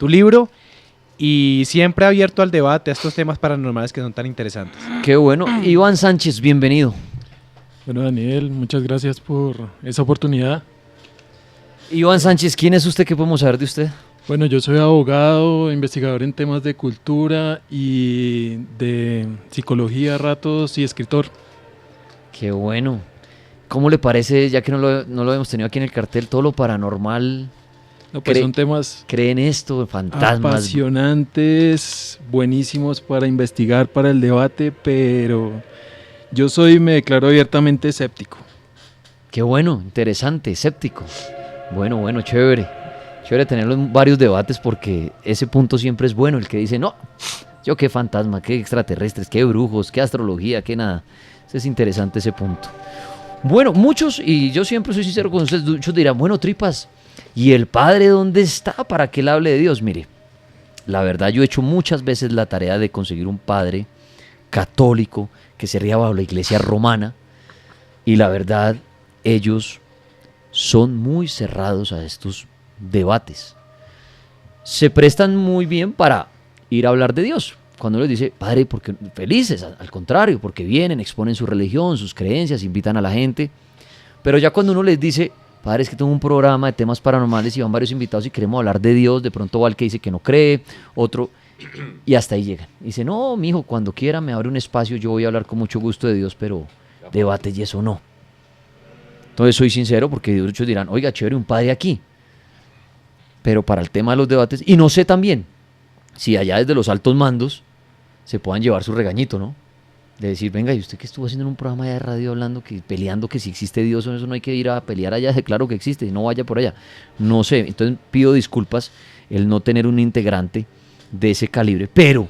tu libro y siempre abierto al debate, a estos temas paranormales que son tan interesantes. Qué bueno. Iván Sánchez, bienvenido. Bueno, Daniel, muchas gracias por esa oportunidad. Iván Sánchez, ¿quién es usted? ¿Qué podemos saber de usted? Bueno, yo soy abogado, investigador en temas de cultura y de psicología a ratos y escritor. Qué bueno. ¿Cómo le parece, ya que no lo hemos tenido aquí en el cartel, todo lo paranormal? No, pues son temas ¿Creen esto? Fantasmas. Apasionantes, buenísimos para investigar, para el debate, pero yo me declaro abiertamente escéptico. Qué bueno, interesante, escéptico. Bueno, chévere. Chévere tenerlo en varios debates porque ese punto siempre es bueno. El que dice, no, yo qué fantasma, qué extraterrestres, qué brujos, qué astrología, qué nada. Es interesante ese punto. Bueno, muchos, y yo siempre soy sincero con ustedes, muchos dirán, bueno, tripas, ¿y el padre dónde está para que él hable de Dios? Mire, la verdad yo he hecho muchas veces la tarea de conseguir un padre católico que se ría bajo la iglesia romana, y la verdad ellos son muy cerrados a estos debates. Se prestan muy bien para ir a hablar de Dios. Cuando les dice, padre, porque felices, al contrario, porque vienen, exponen su religión, sus creencias, invitan a la gente. Pero ya cuando uno les dice, padre, es que tengo un programa de temas paranormales y van varios invitados y queremos hablar de Dios, de pronto va el que dice que no cree, otro, y hasta ahí llegan. Y dice, no, mijo, cuando quiera me abre un espacio, yo voy a hablar con mucho gusto de Dios, pero debate y eso no. Entonces soy sincero porque muchos dirán, oiga, chévere, un padre aquí. Pero para el tema de los debates, y no sé también si allá desde los altos mandos se puedan llevar su regañito, ¿no? De decir, venga, ¿y usted qué estuvo haciendo en un programa de radio hablando, peleando que si existe Dios o eso no hay que ir a pelear allá? Claro que existe, no vaya por allá. No sé, entonces pido disculpas el no tener un integrante de ese calibre, pero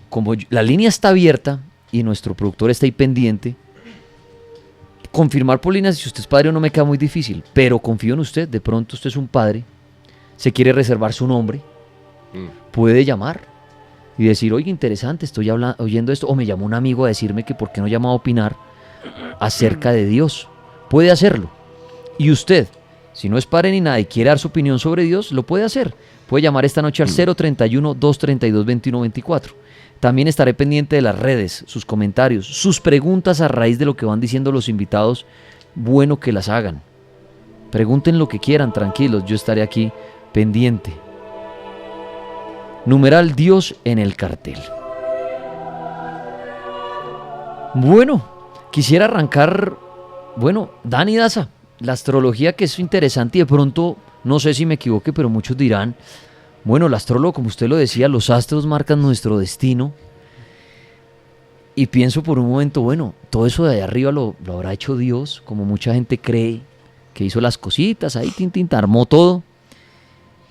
como la línea está abierta y nuestro productor está ahí pendiente, confirmar por líneas si usted es padre o no me queda muy difícil, pero confío en usted, de pronto usted es un padre, se quiere reservar su nombre, puede llamar y decir, oye, interesante, estoy oyendo esto, o me llamó un amigo a decirme que por qué no llama a opinar acerca de Dios. Puede hacerlo. Y usted, si no es padre ni nada y quiere dar su opinión sobre Dios, lo puede hacer. Puede llamar esta noche al 031-232-2124. También estaré pendiente de las redes, sus comentarios, sus preguntas a raíz de lo que van diciendo los invitados. Bueno que las hagan. Pregunten lo que quieran, tranquilos, yo estaré aquí pendiente. Numeral Dios en el cartel. Bueno, quisiera arrancar, Dani Daza, la astrología, que es interesante y de pronto, no sé si me equivoque, pero muchos dirán, el astrólogo, como usted lo decía, los astros marcan nuestro destino. Y pienso por un momento, todo eso de allá arriba lo habrá hecho Dios, como mucha gente cree, que hizo las cositas, ahí armó todo.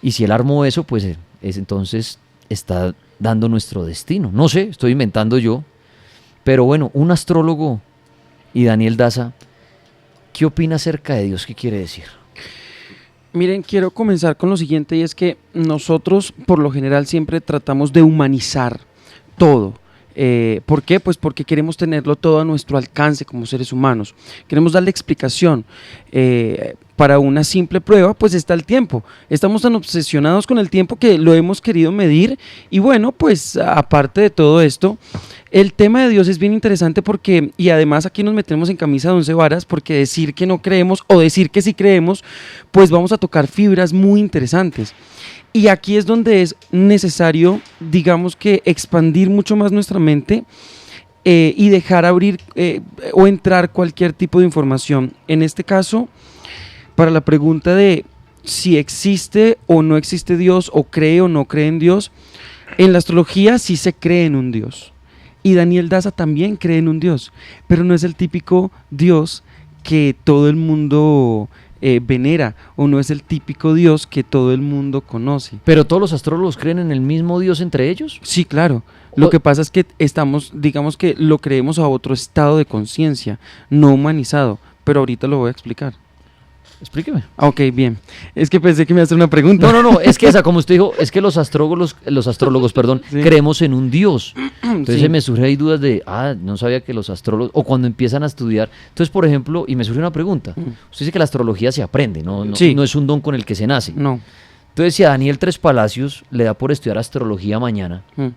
Y si él armó eso, pues entonces está dando nuestro destino. No sé, estoy inventando yo. Pero un astrólogo y Daniel Daza, ¿qué opina acerca de Dios? ¿Qué quiere decir? Miren, quiero comenzar con lo siguiente, y es que nosotros por lo general siempre tratamos de humanizar todo. ¿Por qué? Pues porque queremos tenerlo todo a nuestro alcance como seres humanos. Queremos darle explicación. Para una simple prueba, pues está el tiempo. Estamos tan obsesionados con el tiempo que lo hemos querido medir. Y pues aparte de todo esto, el tema de Dios es bien interesante porque, y además aquí nos metemos en camisa de 11 varas, porque decir que no creemos o decir que sí creemos, pues vamos a tocar fibras muy interesantes. Y aquí es donde es necesario, digamos que expandir mucho más nuestra mente y dejar abrir o entrar cualquier tipo de información. En este caso, para la pregunta de si existe o no existe Dios, o cree o no cree en Dios, en la astrología sí se cree en un Dios. Y Daniel Daza también cree en un Dios, pero no es el típico Dios que todo el mundo venera, o no es el típico Dios que todo el mundo conoce. ¿Pero todos los astrólogos creen en el mismo Dios entre ellos? Sí, claro. Lo que pasa es que digamos que lo creemos a otro estado de conciencia, no humanizado, pero ahorita lo voy a explicar. Explíqueme. Ok, bien. Es que pensé que me iba a hacer una pregunta. No, es que como usted dijo, es que los astrólogos, sí, creemos en un Dios. Entonces sí, me surge ahí dudas de, no sabía que los astrólogos, o cuando empiezan a estudiar. Entonces, por ejemplo, y me surge una pregunta. Usted dice que la astrología se aprende, no sí, no es un don con el que se nace. No. Entonces, si a Daniel Tres Palacios le da por estudiar astrología mañana Mm.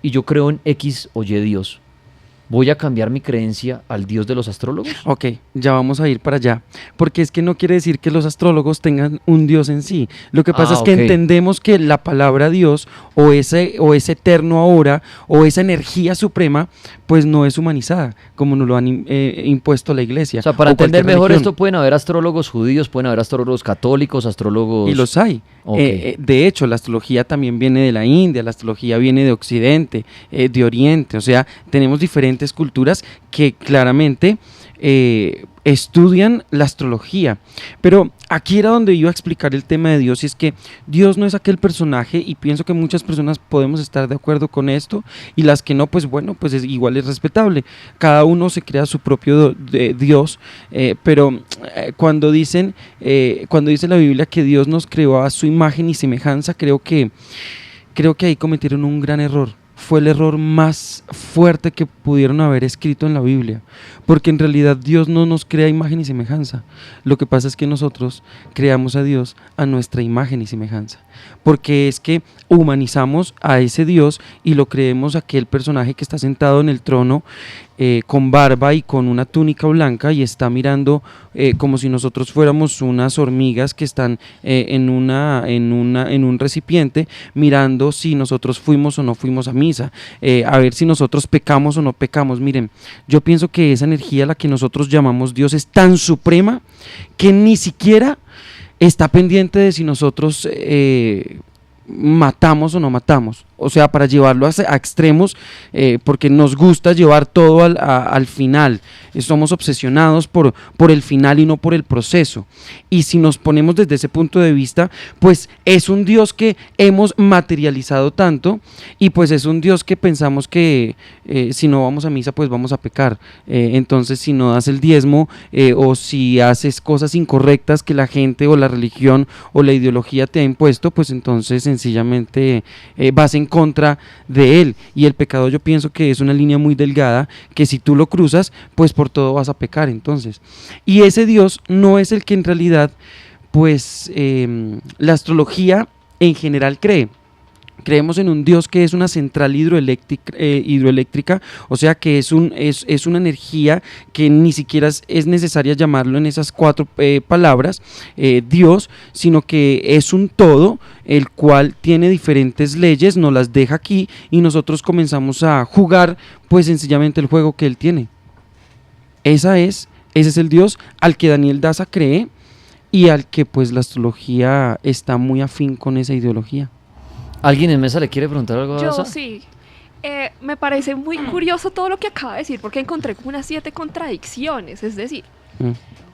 y yo creo en X o Y Dios, ¿voy a cambiar mi creencia al Dios de los astrólogos? Ok, ya vamos a ir para allá, porque es que no quiere decir que los astrólogos tengan un Dios en sí. Lo que pasa es que ok. entendemos que la palabra Dios o ese eterno ahora o esa energía suprema, pues no es humanizada, como nos lo han impuesto la iglesia. O sea, para o cualquier entender mejor religión. esto, pueden haber astrólogos judíos, pueden haber astrólogos católicos, astrólogos... Y los hay. Ok. De hecho, la astrología también viene de la India, la astrología viene de Occidente, de Oriente. O sea, tenemos diferentes culturas que claramente estudian la astrología. Pero aquí era donde iba a explicar el tema de Dios, y es que Dios no es aquel personaje, y pienso que muchas personas podemos estar de acuerdo con esto, y las que no, pues bueno, pues igual es respetable. Cada uno se crea su propio Dios, pero cuando dice la Biblia que Dios nos creó a su imagen y semejanza, creo que ahí cometieron un gran error. Fue el error más fuerte que pudieron haber escrito en la Biblia, porque en realidad Dios no nos crea imagen y semejanza. Lo que pasa es que nosotros creamos a Dios a nuestra imagen y semejanza, porque es que humanizamos a ese Dios y lo creemos aquel personaje que está sentado en el trono con barba y con una túnica blanca, y está mirando como si nosotros fuéramos unas hormigas que están en un recipiente, mirando si nosotros fuimos o no fuimos a misa, a ver si nosotros pecamos o no pecamos. Miren, yo pienso que esa energía a la que nosotros llamamos Dios es tan suprema que ni siquiera está pendiente de si nosotros matamos o no matamos. O sea, para llevarlo a extremos, porque nos gusta llevar todo al final. Somos obsesionados por el final y no por el proceso. Y si nos ponemos desde ese punto de vista, pues es un Dios que hemos materializado tanto, y pues es un Dios que pensamos que si no vamos a misa, pues vamos a pecar. Entonces, si no das el diezmo o si haces cosas incorrectas que la gente o la religión o la ideología te ha impuesto, pues entonces sencillamente vas en contra de él. Y el pecado, yo pienso que es una línea muy delgada, que si tú lo cruzas, pues por todo vas a pecar. Entonces, y ese Dios no es el que en realidad pues la astrología en general cree. Creemos en un Dios que es una central hidroeléctrica, o sea que es una energía que ni siquiera es necesaria llamarlo en esas cuatro palabras, Dios, sino que es un todo, el cual tiene diferentes leyes, nos las deja aquí y nosotros comenzamos a jugar pues sencillamente el juego que él tiene. Ese es el Dios al que Daniel Daza cree, y al que pues la astrología está muy afín con esa ideología. ¿Alguien en mesa le quiere preguntar algo a Yo Daza? sí. Me parece muy curioso todo lo que acaba de decir, porque encontré como unas 7 contradicciones. Es decir,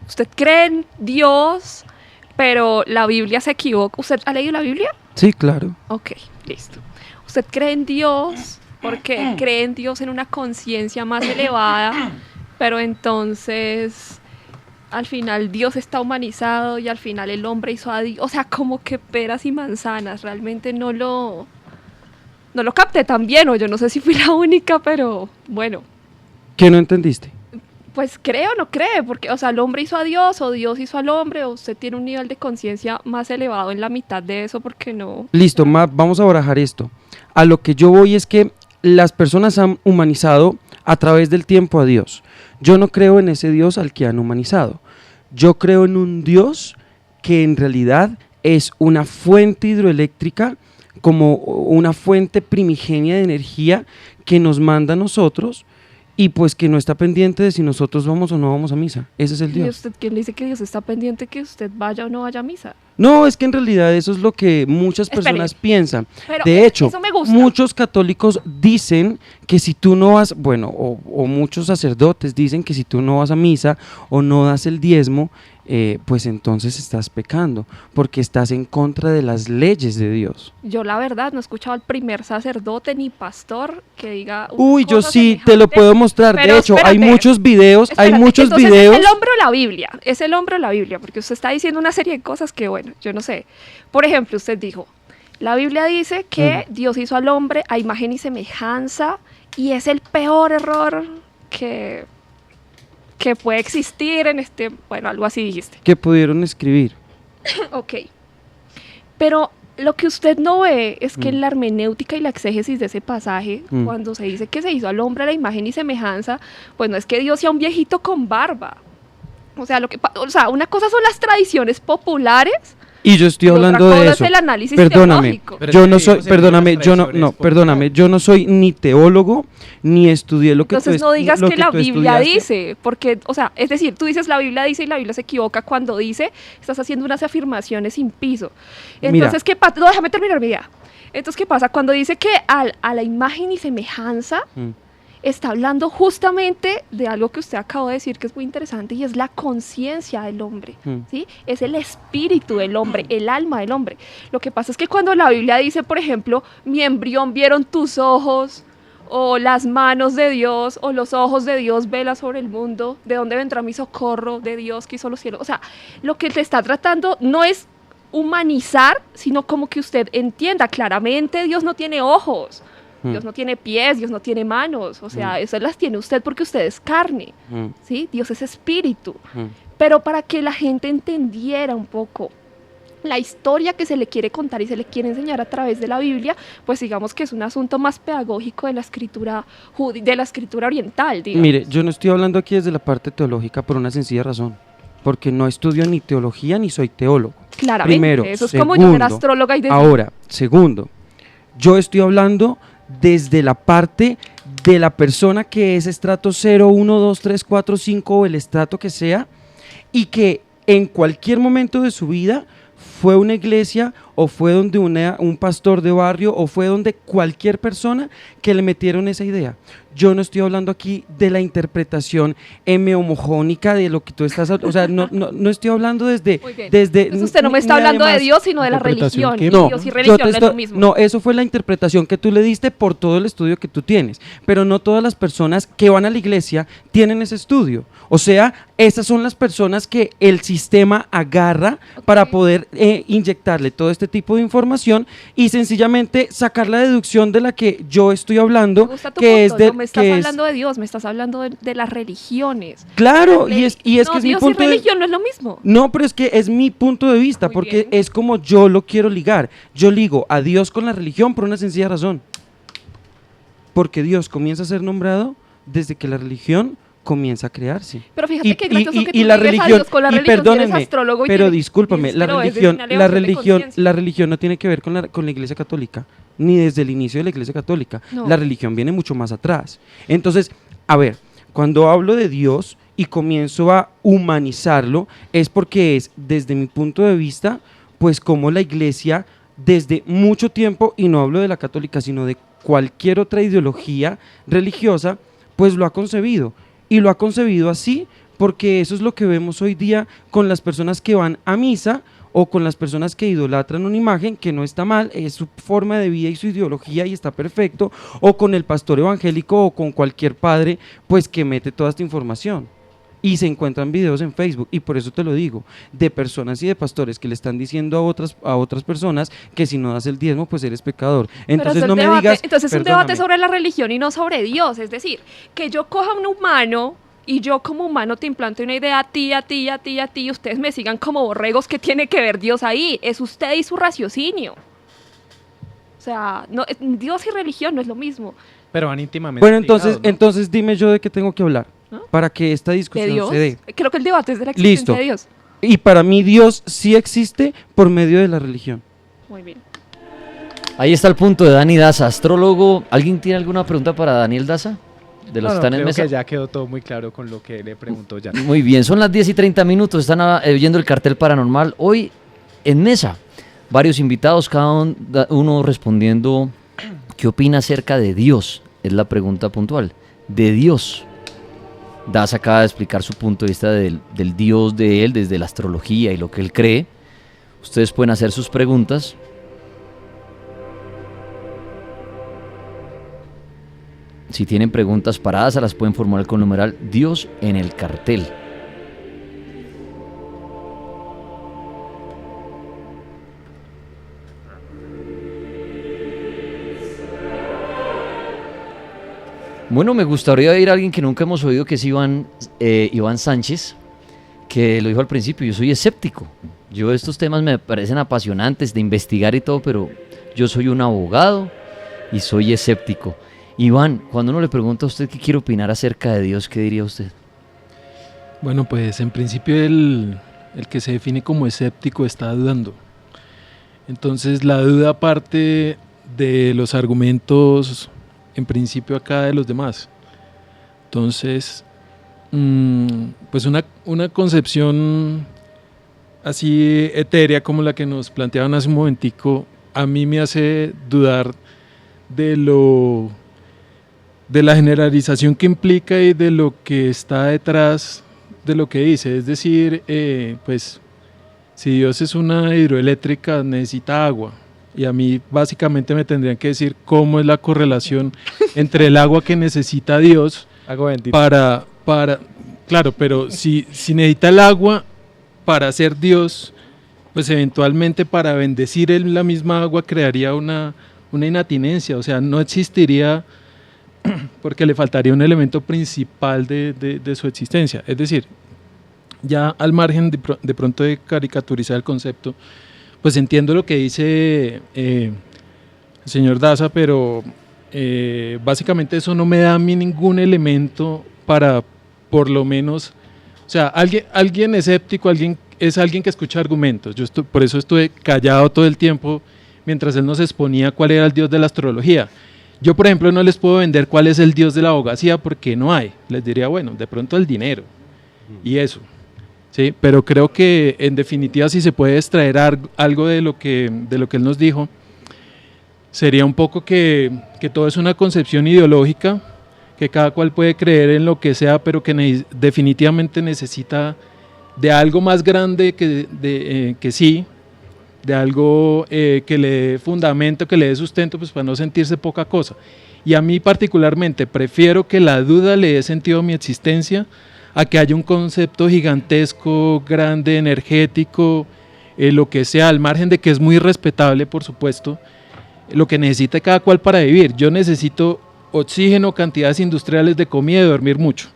usted cree en Dios, pero la Biblia se equivoca. ¿Usted ha leído la Biblia? Sí, claro. Ok, listo. Usted cree en Dios porque cree en Dios en una conciencia más elevada, pero entonces al final Dios está humanizado y al final el hombre hizo a Dios. O sea, como que peras y manzanas. Realmente no lo capté tan bien, o yo no sé si fui la única, pero bueno. ¿Qué no entendiste? Pues cree o no cree, porque, o sea, el hombre hizo a Dios, o Dios hizo al hombre, o usted tiene un nivel de conciencia más elevado en la mitad de eso, porque no. Listo, vamos a barajar esto. A lo que yo voy es que las personas han humanizado a través del tiempo a Dios. Yo no creo en ese Dios al que han humanizado. Yo creo en un Dios que en realidad es una fuente hidroeléctrica, como una fuente primigenia de energía que nos manda a nosotros, y pues que no está pendiente de si nosotros vamos o no vamos a misa. Ese es el ¿Y Dios. usted quién le dice que Dios está pendiente que usted vaya o no vaya a misa? No, es que en realidad eso es lo que muchas personas piensan. Pero De hecho, eso me gusta. muchos católicos dicen que si tú no vas, bueno, o muchos sacerdotes dicen que si tú no vas a misa o no das el diezmo, pues entonces estás pecando, porque estás en contra de las leyes de Dios. Yo la verdad no he escuchado al primer sacerdote ni pastor que diga una Uy, yo cosa sí, te lo semejante. puedo mostrar. Pero De hecho, hay espérate, muchos videos, entonces, Es el hombro de la Biblia, es el hombro de la Biblia, porque usted está diciendo una serie de cosas que, bueno, yo no sé. Por ejemplo, usted dijo, la Biblia dice que Dios hizo al hombre a imagen y semejanza, y es el peor error que puede existir en bueno, algo así dijiste. que pudieron escribir. Ok. Pero lo que usted no ve es que en la hermenéutica y la exégesis de ese pasaje, cuando se dice que se hizo al hombre a la imagen y semejanza, pues no es que Dios sea un viejito con barba. O sea, una cosa son las tradiciones populares. Y yo estoy hablando otra de cosa eso. es el análisis Perdóname, teológico. Pero yo es no que soy, Dios se perdóname, envía yo no, tradiciones no, perdóname, yo no soy ni teólogo ni estudié lo que Entonces tú no digas lo que la tú Biblia estudiaste. dice, porque, o sea, es decir, tú dices la Biblia dice y la Biblia se equivoca cuando dice, estás haciendo unas afirmaciones sin piso. Entonces, Mira. ¿qué pasa? No, déjame terminar mi idea. Entonces, ¿qué pasa? Cuando dice que a la imagen y semejanza, está hablando justamente de algo que usted acabó de decir que es muy interesante y es la conciencia del hombre, ¿sí? Es el espíritu del hombre, el alma del hombre. Lo que pasa es que cuando la Biblia dice, por ejemplo, mi embrión vieron tus ojos, o las manos de Dios, o los ojos de Dios vela sobre el mundo, ¿de dónde vendrá mi socorro? De Dios que hizo los cielos. O sea, lo que te está tratando no es humanizar, sino como que usted entienda claramente, Dios no tiene ojos. Dios no tiene pies, Dios no tiene manos, o sea, esas las tiene usted porque usted es carne, ¿sí? Dios es espíritu. Pero para que la gente entendiera un poco la historia que se le quiere contar y se le quiere enseñar a través de la Biblia, pues digamos que es un asunto más pedagógico de la escritura oriental, digamos. Mire, yo no estoy hablando aquí desde la parte teológica por una sencilla razón, porque no estudio ni teología ni soy teólogo. Claramente, Primero, eso es como yo ser astróloga y decir, ahora, segundo, yo estoy hablando desde la parte de la persona que es estrato 0, 1, 2, 3, 4, 5 o el estrato que sea y que en cualquier momento de su vida fue a una iglesia o fue donde un pastor de barrio o fue donde cualquier persona que le metieron esa idea. Yo no estoy hablando aquí de la interpretación homogénica de lo que tú estás, o sea, no estoy hablando desde... Muy bien. desde Entonces usted no me está ni hablando de además- Dios, sino de la interpretación religión. que- Y Dios y religión no es lo mismo. No, eso fue la interpretación que tú le diste por todo el estudio que tú tienes, pero no todas las personas que van a la iglesia tienen ese estudio. O sea, esas son las personas que el sistema agarra para poder inyectarle todo este tipo de información y sencillamente sacar la deducción de la que yo estoy hablando, Me gusta tu que punto, es de no me estás que es- hablando de Dios, me estás hablando de las religiones. Claro, La y es no, que es mi Dios punto y de religión no es lo mismo. No, pero es que es mi punto de vista, Muy porque bien. es como yo lo quiero ligar. Yo ligo a Dios con la religión por una sencilla razón. Porque Dios comienza a ser nombrado desde que la religión comienza a crearse. Pero fíjate que gracioso que tú y la ligues a religión, Dios con la y religión, tú eres perdónenme, astrólogo y pero tienes- discúlpame, dices, la pero es religión, una la elevación de religión, conciencia. la religión no tiene que ver con la Iglesia Católica, ni desde el inicio de la Iglesia Católica. No. La religión viene mucho más atrás. Entonces, a ver, cuando hablo de Dios y comienzo a humanizarlo, es porque es, desde mi punto de vista, pues como la Iglesia desde mucho tiempo, y no hablo de la católica, sino de cualquier otra ideología religiosa, pues lo ha concebido. Y lo ha concebido así porque eso es lo que vemos hoy día con las personas que van a misa o con las personas que idolatran una imagen, que no está mal, es su forma de vida y su ideología y está perfecto, o con el pastor evangélico o con cualquier padre, pues que mete toda esta información. Y se encuentran videos en Facebook, y por eso te lo digo, de personas y de pastores que le están diciendo a otras personas que si no das el diezmo, pues eres pecador. Entonces Pero no me debate, digas... entonces es un perdóname. debate sobre la religión y no sobre Dios. Es decir, que yo coja un humano y yo como humano te implante una idea a ti, y ustedes me sigan como borregos, ¿qué tiene que ver Dios ahí? Es usted y su raciocinio. O sea, no, Dios y religión no es lo mismo. Pero van íntimamente Bueno, ligados, ¿no? entonces dime yo de qué tengo que hablar ¿No? para que esta ¿De discusión Dios? se dé. Creo que el debate es de la existencia Listo. de Dios. Y para mí Dios sí existe por medio de la religión. Muy bien. Ahí está el punto de Dani Daza, astrólogo. ¿Alguien tiene alguna pregunta para Daniel Daza? De los No, que están en creo mesa. que ya quedó todo muy claro con lo que le preguntó ya. Muy bien, son las 10:30 minutos, están oyendo el cartel paranormal. Hoy en mesa, varios invitados, cada uno respondiendo qué opina acerca de Dios, es la pregunta puntual, de Dios. Daza acaba de explicar su punto de vista del Dios de él, desde la astrología y lo que él cree. Ustedes pueden hacer sus preguntas. Si tienen preguntas paradas, se las pueden formular con el numeral Dios en el cartel. Bueno, me gustaría oír a alguien que nunca hemos oído, que es Iván Sánchez, que lo dijo al principio, yo soy escéptico. Yo estos temas me parecen apasionantes de investigar y todo, pero yo soy un abogado y soy escéptico. Iván, cuando uno le pregunta a usted qué quiere opinar acerca de Dios, ¿qué diría usted? Bueno, pues en principio el que se define como escéptico está dudando. Entonces la duda parte de los argumentos, en principio acá de los demás. Entonces, pues una concepción así etérea como la que nos planteaban hace un momentico, a mí me hace dudar de la generalización que implica y de lo que está detrás de lo que dice. Es decir, pues si Dios es una hidroeléctrica necesita agua, y a mí básicamente me tendrían que decir cómo es la correlación entre el agua que necesita Dios Agua bendita. para claro, pero si necesita el agua para ser Dios, pues eventualmente para bendecir la misma agua crearía una inatinencia, o sea, no existiría porque le faltaría un elemento principal de su existencia. Es decir, ya al margen de pronto de caricaturizar el concepto, pues entiendo lo que dice el señor Daza, pero básicamente eso no me da a mí ningún elemento para, por lo menos, o sea, alguien escéptico, es alguien que escucha argumentos. Por eso estuve callado todo el tiempo mientras él nos exponía cuál era el dios de la astrología. Yo, por ejemplo, no les puedo vender cuál es el dios de la abogacía porque no hay. Les diría, bueno, de pronto el dinero y eso. Sí, pero creo que en definitiva si se puede extraer algo de lo que él nos dijo, sería un poco que todo es una concepción ideológica, que cada cual puede creer en lo que sea, pero que definitivamente necesita de algo más grande que sí, de algo que le dé fundamento, que le dé sustento, pues para no sentirse poca cosa. Y a mí particularmente prefiero que la duda le dé sentido a mi existencia, a que haya un concepto gigantesco, grande, energético, lo que sea, al margen de que es muy respetable, por supuesto, lo que necesita cada cual para vivir. Yo necesito oxígeno, cantidades industriales de comida y dormir mucho,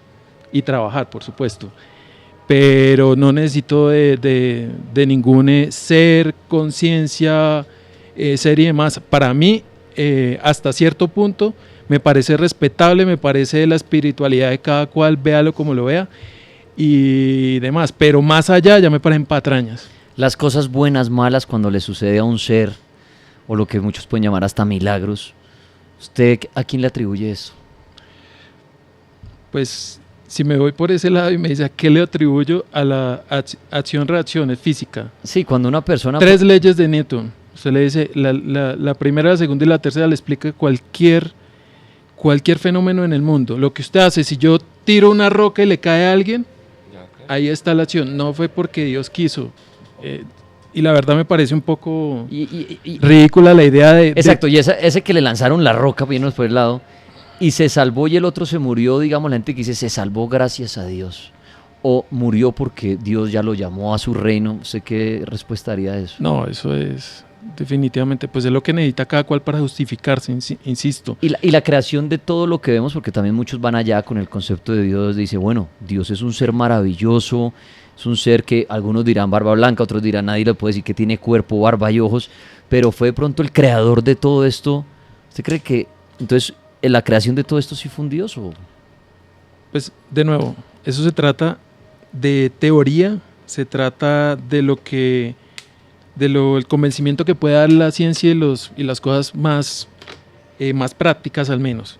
y trabajar, por supuesto, pero no necesito de ningún ser, conciencia, ser y demás. Para mí, hasta cierto punto, me parece respetable, me parece de la espiritualidad de cada cual, véalo como lo vea y demás, pero más allá ya me parecen patrañas. Las cosas buenas, malas, cuando le sucede a un ser, o lo que muchos pueden llamar hasta milagros, ¿usted a quién le atribuye eso? Pues si me voy por ese lado y me dice a qué le atribuyo, a la acción-reacción, es física. Sí, cuando una persona... 3 leyes de Newton, usted le dice, la primera, la segunda y la tercera le explica cualquier fenómeno en el mundo. Lo que usted hace, si yo tiro una roca y le cae a alguien, ahí está la acción. No fue porque Dios quiso. Y la verdad me parece un poco ridícula la idea de... Exacto, y ese que le lanzaron la roca, viéndonos por el lado, y se salvó y el otro se murió, digamos, la gente que dice, se salvó gracias a Dios, o murió porque Dios ya lo llamó a su reino. ¿Usted qué respuesta haría a eso? No, eso es... definitivamente, pues es lo que necesita cada cual para justificarse, insisto. Y la creación de todo lo que vemos, porque también muchos van allá con el concepto de Dios, dice, bueno, Dios es un ser maravilloso, es un ser que algunos dirán barba blanca, otros dirán nadie le puede decir que tiene cuerpo, barba y ojos, pero fue de pronto el creador de todo esto. ¿Usted cree que entonces en la creación de todo esto sí fue un Dios? ¿O? Pues de nuevo, eso se trata de teoría, se trata de el convencimiento que puede dar la ciencia y las cosas más prácticas al menos.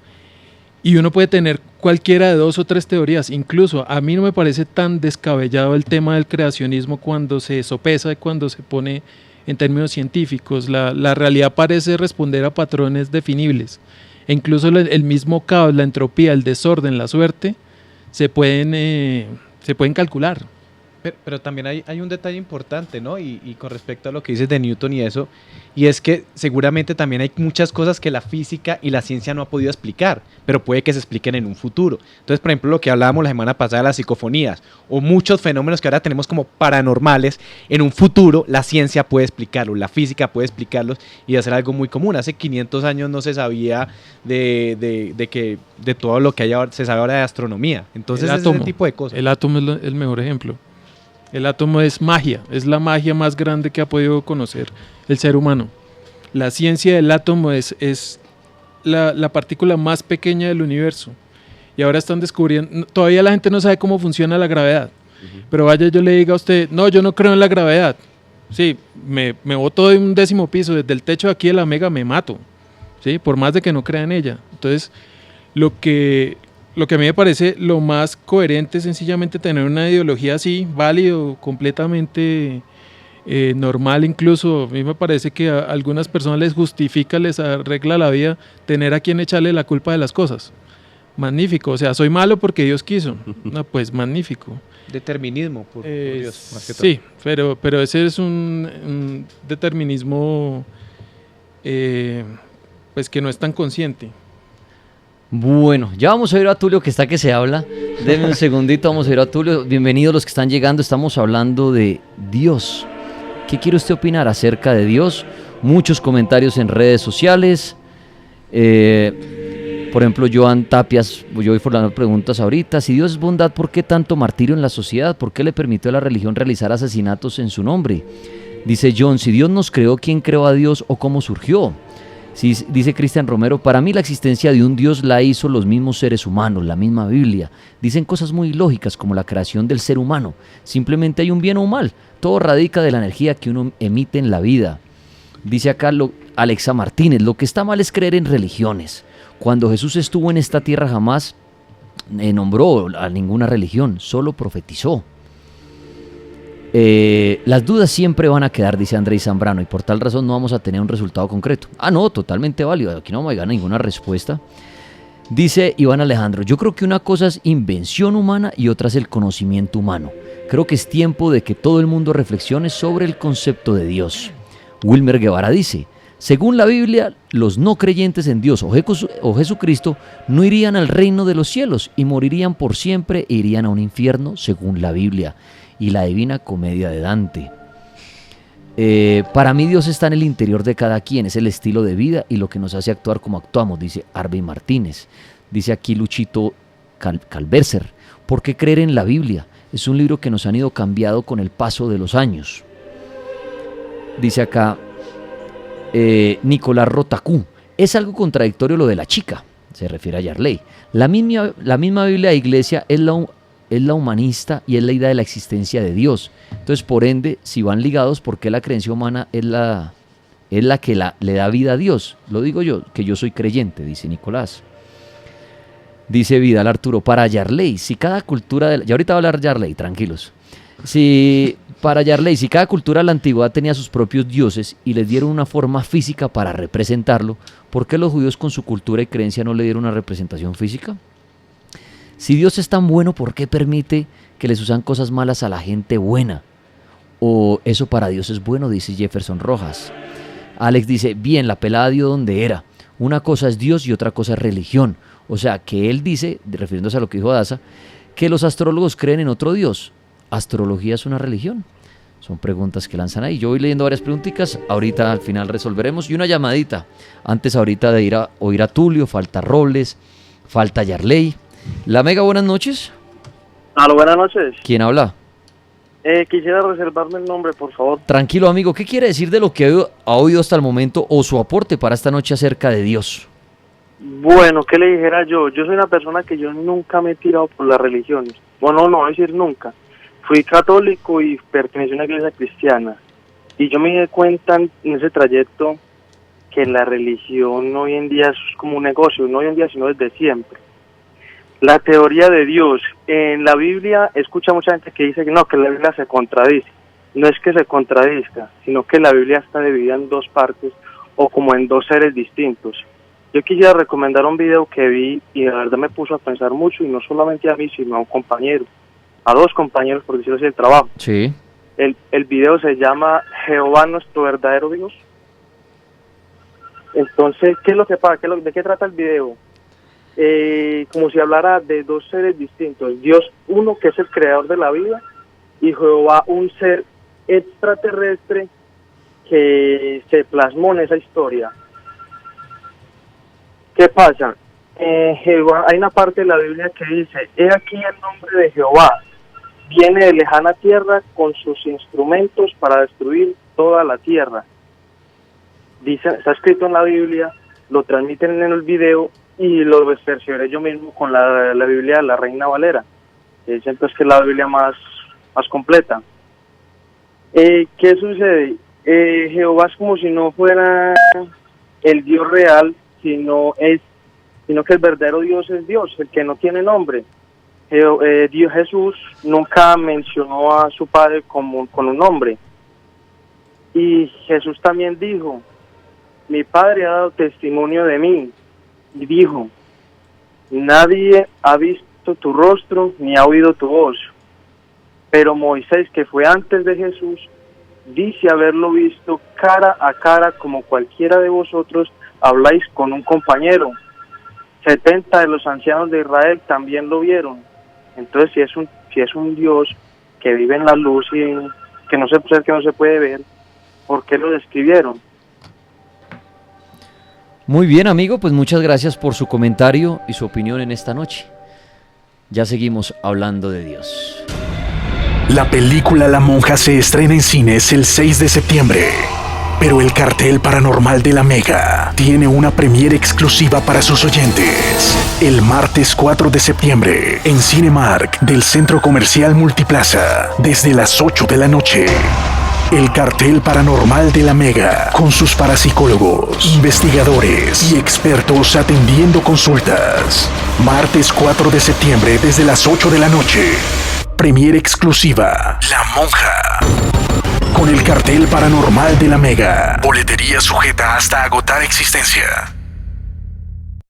Y uno puede tener cualquiera de 2 o 3 teorías. Incluso a mí no me parece tan descabellado el tema del creacionismo cuando se sopesa y cuando se pone en términos científicos. La realidad parece responder a patrones definibles. E incluso el mismo caos, la entropía, el desorden, la suerte, se pueden calcular. Pero también hay un detalle importante, ¿no? Y con respecto a lo que dices de Newton y eso, y es que seguramente también hay muchas cosas que la física y la ciencia no ha podido explicar, pero puede que se expliquen en un futuro. Entonces, por ejemplo, lo que hablábamos la semana pasada de las psicofonías, o muchos fenómenos que ahora tenemos como paranormales, en un futuro la ciencia puede explicarlos, la física puede explicarlos y hacer algo muy común. Hace 500 años no se sabía de todo lo que hay ahora, se sabe ahora de astronomía. Entonces, ese tipo de cosas. El átomo es el mejor ejemplo. El átomo es magia, es la magia más grande que ha podido conocer el ser humano. La ciencia del átomo es la partícula más pequeña del universo. Y ahora están descubriendo, todavía la gente no sabe cómo funciona la gravedad. Pero vaya, yo le diga a usted, no, yo no creo en la gravedad. Sí, me boto de un 10º piso, desde el techo de aquí de la Mega me mato. ¿Sí? Por más de que no crea en ella. Entonces, lo que a mí me parece lo más coherente es sencillamente tener una ideología así, válido, completamente normal incluso. A mí me parece que a algunas personas les justifica, les arregla la vida tener a quien echarle la culpa de las cosas. Magnífico, o sea, soy malo porque Dios quiso. No, pues magnífico. Determinismo, por Dios, más que todo. Sí, pero ese es un determinismo pues que no es tan consciente. Bueno, ya vamos a ir a Tulio, que está que se habla. Denme un segundito, vamos a ir a Tulio. Bienvenidos los que están llegando, estamos hablando de Dios. ¿Qué quiere usted opinar acerca de Dios? Muchos comentarios en redes sociales. Por ejemplo, Joan Tapias, yo voy formulando preguntas ahorita. Si Dios es bondad, ¿por qué tanto martirio en la sociedad? ¿Por qué le permitió a la religión realizar asesinatos en su nombre? Dice John, si Dios nos creó, ¿quién creó a Dios o cómo surgió? Sí, dice Cristian Romero, para mí la existencia de un Dios la hizo los mismos seres humanos, la misma Biblia. Dicen cosas muy lógicas como la creación del ser humano. Simplemente hay un bien o un mal. Todo radica de la energía que uno emite en la vida. Dice acá Alexa Martínez, lo que está mal es creer en religiones. Cuando Jesús estuvo en esta tierra jamás nombró a ninguna religión, solo profetizó. Las dudas siempre van a quedar, dice Andrés Zambrano, y por tal razón no vamos a tener un resultado concreto. No, totalmente válido, aquí no vamos a llegar a ninguna respuesta. Dice Iván Alejandro, yo creo que una cosa es invención humana y otra es el conocimiento humano. Creo que es tiempo de que todo el mundo reflexione sobre el concepto de Dios. Wilmer Guevara dice, según la Biblia, los no creyentes en Dios o Jesucristo no irían al reino de los cielos y morirían por siempre e irían a un infierno, según la Biblia y la Divina Comedia de Dante. Para mí Dios está en el interior de cada quien, es el estilo de vida y lo que nos hace actuar como actuamos, dice Arby Martínez. Dice aquí Luchito Calverser, ¿por qué creer en la Biblia? Es un libro que nos han ido cambiando con el paso de los años. Dice acá Nicolás Rotacú, es algo contradictorio lo de la chica, se refiere a Yarley. La misma Biblia de Iglesia es la humanista y es la idea de la existencia de Dios. Entonces, por ende, si van ligados, ¿por qué la creencia humana es la que le da vida a Dios? Lo digo yo, que yo soy creyente, dice Nicolás. Dice Vidal Arturo, para Yarley, si cada cultura... Ya ahorita va a hablar Yarley, tranquilos. Para Yarley, si cada cultura de la antigüedad tenía sus propios dioses y les dieron una forma física para representarlo, ¿por qué los judíos con su cultura y creencia no le dieron una representación física? Si Dios es tan bueno, ¿por qué permite que le sucedan cosas malas a la gente buena? O eso para Dios es bueno, dice Jefferson Rojas. Alex dice, bien, la pelada dio donde era. Una cosa es Dios y otra cosa es religión. O sea, que él dice, refiriéndose a lo que dijo Daza, que los astrólogos creen en otro Dios. ¿Astrología es una religión? Son preguntas que lanzan ahí. Yo voy leyendo varias preguntitas, ahorita al final resolveremos. Y una llamadita, antes ahorita de ir a oír a Tulio, falta Robles, falta Yarley. La Mega, buenas noches. Aló, buenas noches. ¿Quién habla? Quisiera reservarme el nombre, por favor. Tranquilo, amigo, ¿qué quiere decir de lo que ha oído hasta el momento o su aporte para esta noche acerca de Dios? Bueno, ¿qué le dijera yo? Yo soy una persona que yo nunca me he tirado por las religiones. Bueno, no voy a decir nunca. Fui católico y pertenecí a una iglesia cristiana. Y yo me di cuenta en ese trayecto que la religión hoy en día es como un negocio, no hoy en día, sino desde siempre. La teoría de Dios. En la Biblia, escucha mucha gente que dice que no, que la Biblia se contradice. No es que se contradizca, sino que la Biblia está dividida en dos partes o como en dos seres distintos. Yo quisiera recomendar un video que vi y la verdad me puso a pensar mucho, y no solamente a mí, sino a un compañero, a dos compañeros, por decirlo así, del trabajo. Sí. El video se llama Jehová nuestro verdadero Dios. Entonces, ¿qué es lo que pasa? ¿De qué trata el video? Como si hablara de dos seres distintos. Dios uno, que es el creador de la vida, y Jehová, un ser extraterrestre que se plasmó en esa historia. ¿Qué pasa? Jehová, hay una parte de la Biblia que dice, he aquí el nombre de Jehová, viene de lejana tierra con sus instrumentos para destruir toda la tierra. Dice, está escrito en la Biblia, lo transmiten en el video y lo cercioré yo mismo con la Biblia de la Reina Valera. Dicen pues que es la Biblia más completa. ¿Qué sucede? Jehová es como si no fuera el Dios real, sino que el verdadero Dios es Dios, el que no tiene nombre. Dios Jesús nunca mencionó a su Padre con un nombre. Y Jesús también dijo, mi Padre ha dado testimonio de mí, y dijo, nadie ha visto tu rostro ni ha oído tu voz. Pero Moisés, que fue antes de Jesús, dice haberlo visto cara a cara como cualquiera de vosotros habláis con un compañero. 70 de los ancianos de Israel también lo vieron. Entonces, si es un Dios que vive en la luz y que no se puede ver, ¿por qué lo describieron? Muy bien, amigo, pues muchas gracias por su comentario y su opinión en esta noche. Ya seguimos hablando de Dios. La película La Monja se estrena en cines el 6 de septiembre. Pero el Cartel Paranormal de la Mega tiene una premiere exclusiva para sus oyentes. El martes 4 de septiembre, en Cinemark del Centro Comercial Multiplaza, desde las 8 de la noche. El Cartel Paranormal de la Mega, con sus parapsicólogos, investigadores y expertos atendiendo consultas. Martes 4 de septiembre, desde las 8 de la noche. Premiere exclusiva, La Monja. Con el Cartel Paranormal de la Mega. Boletería sujeta hasta agotar existencia.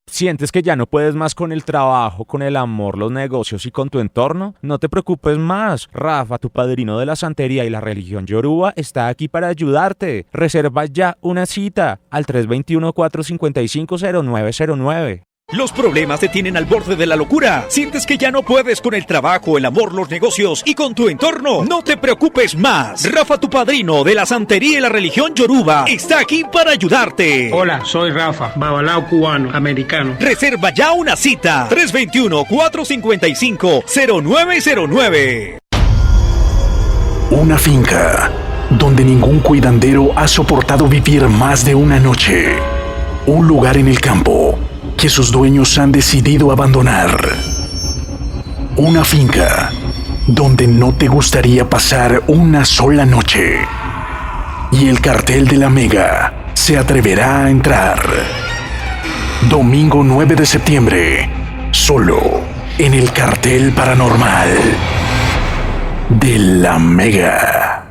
¿Sientes que ya no puedes más con el trabajo, con el amor, los negocios y con tu entorno? No te preocupes más. Rafa, tu padrino de la santería y la religión yoruba, está aquí para ayudarte. Reserva ya una cita al 321-455-0909. Los problemas te tienen al borde de la locura. ¿Sientes que ya no puedes con el trabajo, el amor, los negocios y con tu entorno? No te preocupes más. Rafa, tu padrino de la santería y la religión yoruba, está aquí para ayudarte. Hola, soy Rafa, babalao cubano, americano. Reserva ya una cita. 321-455-0909. Una finca donde ningún cuidandero ha soportado vivir más de una noche. Un lugar en el campo que sus dueños han decidido abandonar. Una finca donde no te gustaría pasar una sola noche. Y el Cartel de la Mega se atreverá a entrar. Domingo 9 de septiembre, solo en el Cartel Paranormal de la Mega.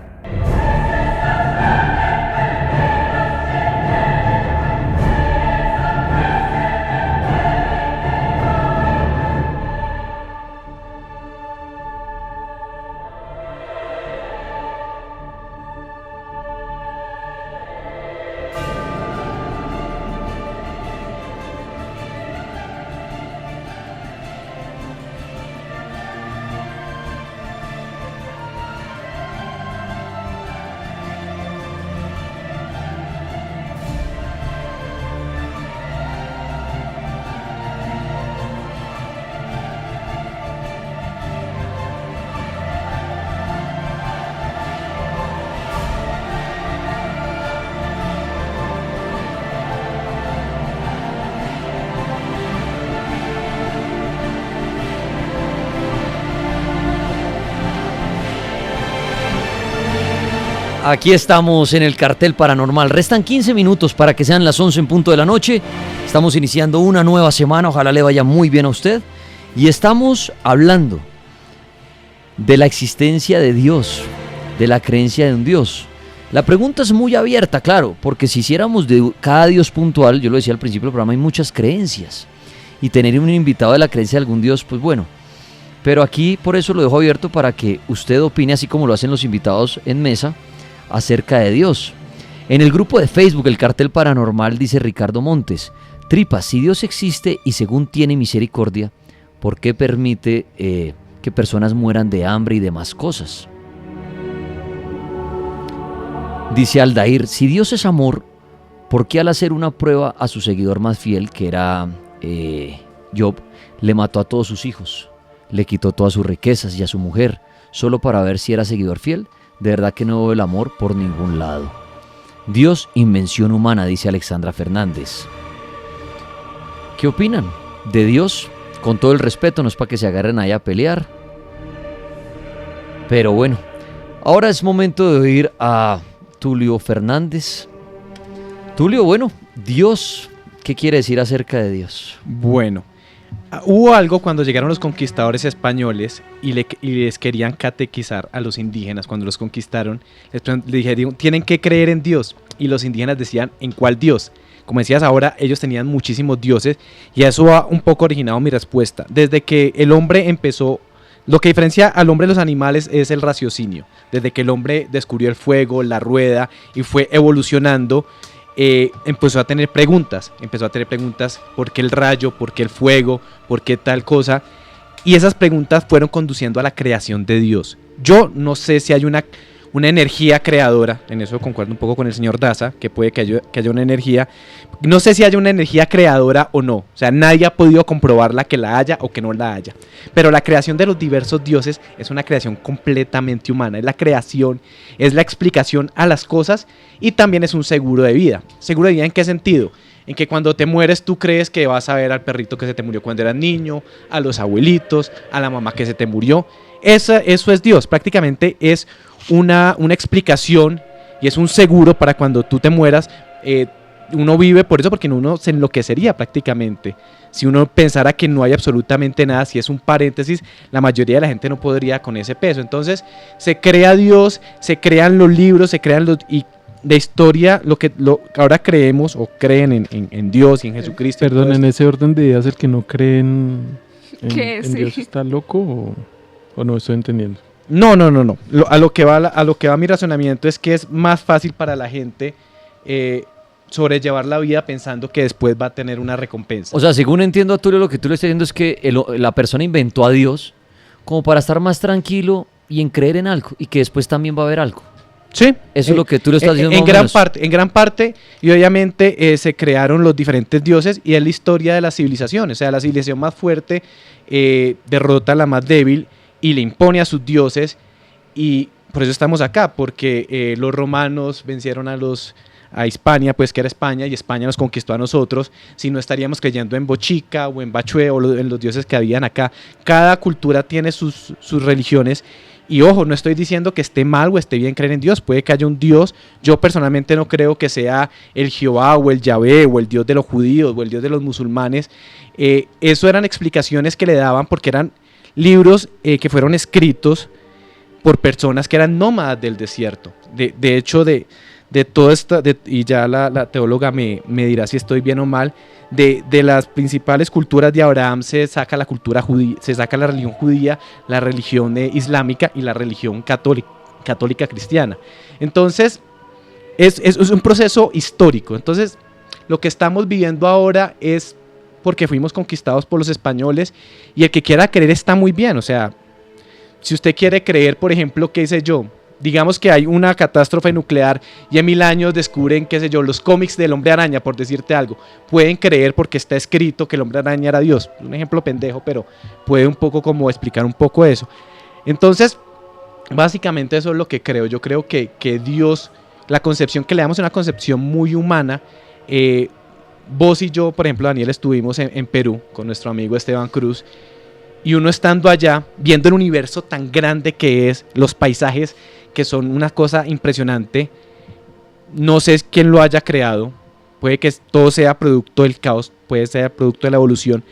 Aquí estamos en el Cartel Paranormal. Restan 15 minutos para que sean las 11 en punto de la noche. Estamos iniciando una nueva semana. Ojalá le vaya muy bien a usted. Y estamos hablando de la existencia de Dios, de la creencia de un Dios. La pregunta es muy abierta, claro, porque si hiciéramos de cada Dios puntual, yo lo decía al principio del programa, hay muchas creencias. Y tener un invitado de la creencia de algún Dios, pues bueno. Pero aquí por eso lo dejo abierto para que usted opine, así como lo hacen los invitados en mesa, acerca de Dios. En el grupo de Facebook El Cartel Paranormal dice Ricardo Montes: Tripas, si Dios existe y según tiene misericordia, ¿por qué permite que personas mueran de hambre y demás cosas? Dice Aldair: si Dios es amor, ¿por qué al hacer una prueba a su seguidor más fiel, que era Job, le mató a todos sus hijos, le quitó todas sus riquezas y a su mujer, solo para ver si era seguidor fiel. De verdad que no veo el amor por ningún lado. Dios, invención humana, dice Alexandra Fernández. ¿Qué opinan de Dios? Con todo el respeto, no es para que se agarren ahí a pelear. Pero bueno, ahora es momento de oír a Tulio Fernández. Tulio, bueno, Dios, ¿qué quiere decir acerca de Dios? Bueno, hubo algo cuando llegaron los conquistadores españoles y les querían catequizar a los indígenas. Cuando los conquistaron, le dijeron, tienen que creer en Dios. Y los indígenas decían, ¿en cuál Dios? Como decías ahora, ellos tenían muchísimos dioses y eso ha un poco originado mi respuesta. Desde que el hombre empezó, lo que diferencia al hombre de los animales es el raciocinio. Desde que el hombre descubrió el fuego, la rueda y fue evolucionando, empezó a tener preguntas. ¿Por qué el rayo? ¿Por qué el fuego? ¿Por qué tal cosa? Y esas preguntas fueron conduciendo a la creación de Dios. Yo no sé si hay una energía creadora, en eso concuerdo un poco con el señor Daza, que puede que haya una energía, no sé si haya una energía creadora o no, o sea, nadie ha podido comprobarla que la haya o que no la haya, pero la creación de los diversos dioses es una creación completamente humana, es la creación, es la explicación a las cosas y también es un seguro de vida. ¿Seguro de vida en qué sentido? En que cuando te mueres tú crees que vas a ver al perrito que se te murió cuando eras niño, a los abuelitos, a la mamá que se te murió. Eso es Dios, prácticamente es una explicación y es un seguro para cuando tú te mueras. Uno vive por eso, porque uno se enloquecería prácticamente. Si uno pensara que no hay absolutamente nada, si es un paréntesis, la mayoría de la gente no podría con ese peso. Entonces se crea Dios, se crean los libros, se crean y de historia, lo que ahora creemos o creen en Dios y en Jesucristo. Perdón, en ese orden de ideas, el que no cree en Sí. Dios está loco o no estoy entendiendo. No. A lo que va mi razonamiento es que es más fácil para la gente sobrellevar la vida pensando que después va a tener una recompensa. O sea, según entiendo a Tulio, lo que tú le estás diciendo es que la persona inventó a Dios como para estar más tranquilo y en creer en algo, y que después también va a haber algo. Sí. Eso es lo que tú le estás diciendo. En gran parte, y obviamente se crearon los diferentes dioses y es la historia de la civilización. O sea, la civilización más fuerte derrota a la más débil y le impone a sus dioses, y por eso estamos acá, porque los romanos vencieron a Hispania, pues que era España, y España nos conquistó a nosotros. Si no, estaríamos creyendo en Bochica o en Bachué o en los dioses que habían acá. Cada cultura tiene sus religiones. Y ojo, no estoy diciendo que esté mal o esté bien creer en Dios, puede que haya un Dios. Yo personalmente no creo que sea el Jehová o el Yahvé o el Dios de los judíos o el Dios de los musulmanes. Eso eran explicaciones que le daban porque eran libros que fueron escritos por personas que eran nómadas del desierto. De hecho, de todo esto, y ya la teóloga me dirá si estoy bien o mal, de las principales culturas de Abraham se saca la cultura judía, se saca la religión judía, la religión islámica y la religión católica cristiana. Entonces, es un proceso histórico. Entonces, lo que estamos viviendo ahora es porque fuimos conquistados por los españoles, y el que quiera creer está muy bien. O sea, si usted quiere creer, por ejemplo, qué sé yo, digamos que hay una catástrofe nuclear y en 1000 años descubren, qué sé yo, los cómics del Hombre Araña, por decirte algo, pueden creer porque está escrito que el Hombre Araña era Dios. Un ejemplo pendejo, pero puede un poco como explicar un poco eso. Entonces, básicamente eso es lo que creo. Yo creo que Dios, la concepción que le damos es una concepción muy humana. Vos y yo, por ejemplo, Daniel, estuvimos en Perú con nuestro amigo Esteban Cruz, y uno estando allá, viendo el universo tan grande que es, los paisajes que son una cosa impresionante, no sé quién lo haya creado, puede que todo sea producto del caos, puede ser producto de la evolución,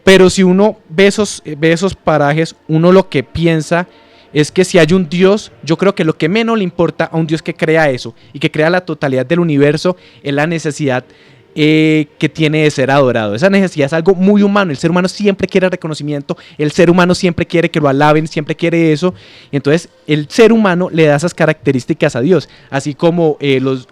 pero si uno ve esos parajes, uno lo que piensa es que si hay un Dios, yo creo que lo que menos le importa a un Dios que crea eso y que crea la totalidad del universo es la necesidad que tiene de ser adorado. Esa necesidad es algo muy humano. El ser humano siempre quiere reconocimiento, el ser humano siempre quiere que lo alaben, siempre quiere eso, y entonces el ser humano le da esas características a Dios, así como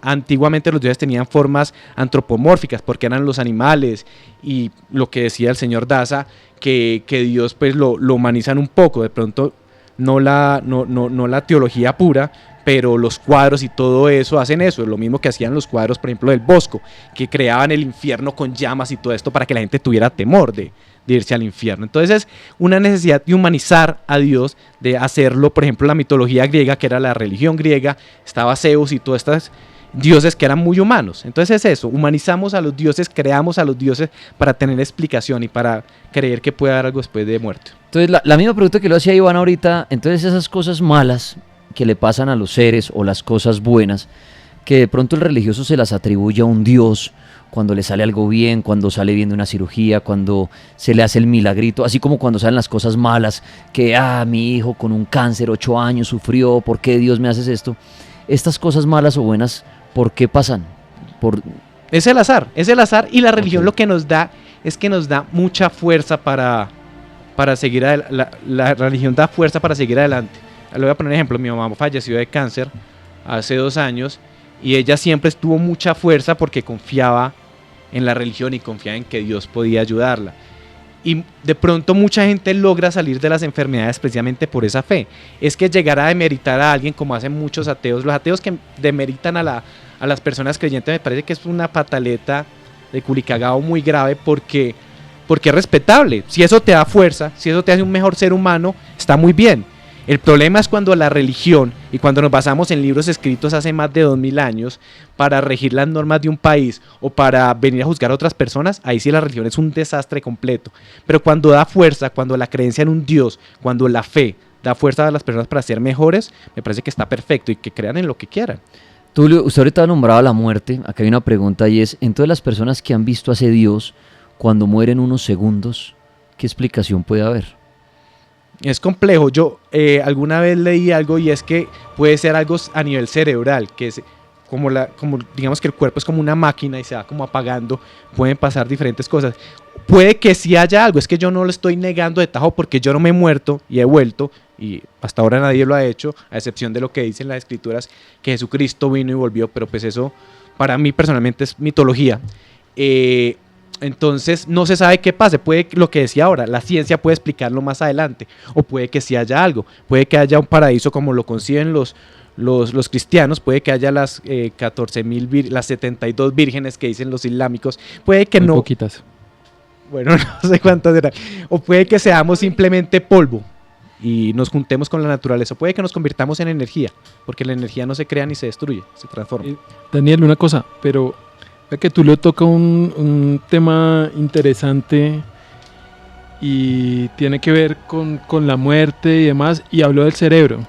antiguamente los dioses tenían formas antropomórficas porque eran los animales, y lo que decía el señor Daza, que Dios pues lo humanizan un poco, de pronto no la teología pura, pero los cuadros y todo eso hacen eso, lo mismo que hacían los cuadros, por ejemplo, del Bosco, que creaban el infierno con llamas y todo esto para que la gente tuviera temor de irse al infierno. Entonces es una necesidad de humanizar a Dios, de hacerlo, por ejemplo, la mitología griega, que era la religión griega, estaba Zeus y todas estas dioses que eran muy humanos. Entonces es eso, humanizamos a los dioses, creamos a los dioses para tener explicación y para creer que puede haber algo después de muerte. Entonces la misma pregunta que lo hacía Iván ahorita, entonces esas cosas malas que le pasan a los seres o las cosas buenas, que de pronto el religioso se las atribuye a un dios, cuando le sale algo bien, cuando sale bien de una cirugía, cuando se le hace el milagrito, así como cuando salen las cosas malas, que mi hijo con un cáncer, 8 años sufrió, ¿por qué Dios me haces esto? Estas cosas malas o buenas, ¿por qué pasan? Es el azar y la religión lo que nos da es que nos da mucha fuerza para seguir adelante. La religión da fuerza para seguir adelante. Le voy a poner un ejemplo, mi mamá falleció de cáncer hace 2 años y ella siempre tuvo mucha fuerza porque confiaba en la religión y confiaba en que Dios podía ayudarla. Y de pronto mucha gente logra salir de las enfermedades precisamente por esa fe. Es que llegar a demeritar a alguien como hacen muchos ateos, los ateos que demeritan a las personas creyentes, me parece que es una pataleta de culicagao muy grave porque es respetable. Si eso te da fuerza, si eso te hace un mejor ser humano, está muy bien. El problema es cuando la religión y cuando nos basamos en libros escritos hace más de 2000 años para regir las normas de un país o para venir a juzgar a otras personas, ahí sí la religión es un desastre completo. Pero cuando da fuerza, cuando la creencia en un Dios, cuando la fe da fuerza a las personas para ser mejores, me parece que está perfecto y que crean en lo que quieran. Tulio, usted ahorita ha nombrado la muerte, acá hay una pregunta y es, en todas las personas que han visto a ese Dios, cuando mueren unos segundos, ¿qué explicación puede haber? Es complejo. Yo alguna vez leí algo y es que puede ser algo a nivel cerebral, que es como digamos que el cuerpo es como una máquina y se va como apagando, pueden pasar diferentes cosas. Puede que sí haya algo, es que yo no lo estoy negando de tajo porque yo no me he muerto y he vuelto, y hasta ahora nadie lo ha hecho, a excepción de lo que dicen las escrituras, que Jesucristo vino y volvió, pero pues eso para mí personalmente es mitología. Entonces no se sabe qué pase, puede lo que decía ahora, la ciencia puede explicarlo más adelante, o puede que sí haya algo, puede que haya un paraíso como lo conciben los cristianos, puede que haya las 14.000, las 72 vírgenes que dicen los islámicos, puede que muy no. Poquitas. Bueno, no sé cuántas eran, o puede que seamos simplemente polvo y nos juntemos con la naturaleza, o puede que nos convirtamos en energía, porque la energía no se crea ni se destruye, se transforma. Daniel, una cosa, pero que tú le toca un tema interesante y tiene que ver con la muerte y demás, y habló del cerebro.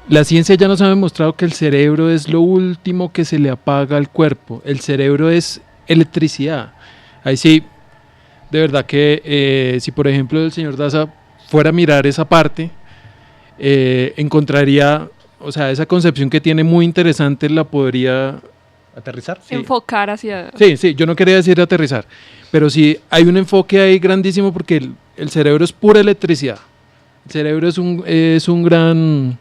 La ciencia ya nos ha demostrado que el cerebro es lo último que se le apaga al cuerpo. El cerebro es electricidad. Ahí sí, de verdad que si por ejemplo el señor Daza fuera a mirar esa parte, encontraría, o sea, esa concepción que tiene muy interesante la podría aterrizar. Sí. Enfocar hacia... Sí, yo no quería decir aterrizar, pero sí hay un enfoque ahí grandísimo porque el cerebro es pura electricidad. El cerebro es un gran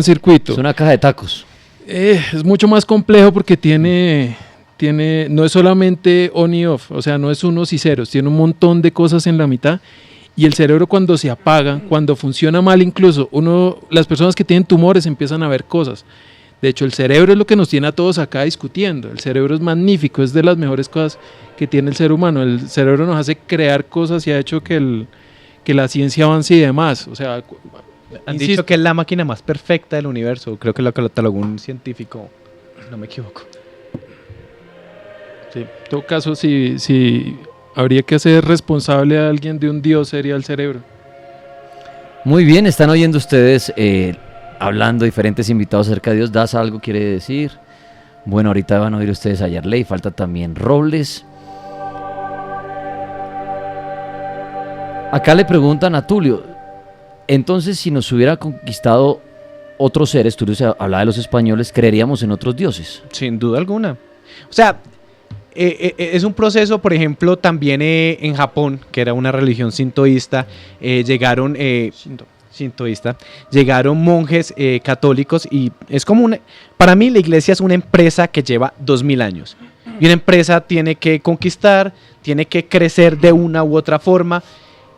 circuito. Es una caja de tacos. Es mucho más complejo porque tiene, no es solamente on y off, o sea, no es unos y ceros, tiene un montón de cosas en la mitad. Y el cerebro cuando se apaga, cuando funciona mal incluso, las personas que tienen tumores empiezan a ver cosas. De hecho, el cerebro es lo que nos tiene a todos acá discutiendo. El cerebro es magnífico, es de las mejores cosas que tiene el ser humano. El cerebro nos hace crear cosas y ha hecho que la ciencia avance y demás. O sea, han dicho que es la máquina más perfecta del universo. Creo que lo catalogó un científico, si no me equivoco. Sí, en todo caso, si habría que hacer responsable a alguien de un dios, sería el cerebro. Muy bien, están oyendo ustedes hablando diferentes invitados acerca de Dios. Daza, ¿algo quiere decir? Bueno, ahorita van a oír ustedes a Yarley, falta también Robles. Acá le preguntan a Tulio, entonces si nos hubiera conquistado otros seres, Tulio se hablaba de los españoles, ¿creeríamos en otros dioses? Sin duda alguna. O sea, es un proceso, por ejemplo, también en Japón, que era una religión sintoísta, llegaron monjes católicos y es como para mí la iglesia es una empresa que lleva 2000 años y una empresa tiene que conquistar, tiene que crecer de una u otra forma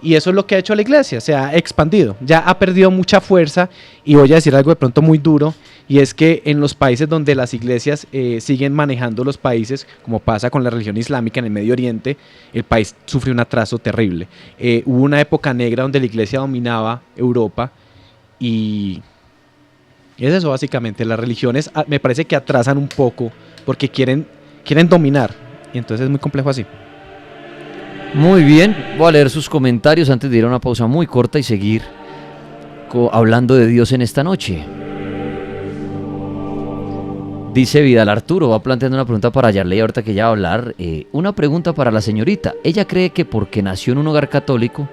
Y eso es lo que ha hecho la iglesia, se ha expandido, ya ha perdido mucha fuerza. Y voy a decir algo de pronto muy duro, y es que en los países donde las iglesias siguen manejando los países, como pasa con la religión islámica en el Medio Oriente, el país sufre un atraso terrible. Hubo una época negra donde la iglesia dominaba Europa, y es eso básicamente. Las religiones me parece que atrasan un poco porque quieren dominar, y entonces es muy complejo así. Muy bien, voy a leer sus comentarios antes de ir a una pausa muy corta y seguir hablando de Dios en esta noche. Dice Vidal Arturo, va planteando una pregunta para Yarley ahorita que ya va a hablar. Una pregunta para la señorita. Ella cree que porque nació en un hogar católico,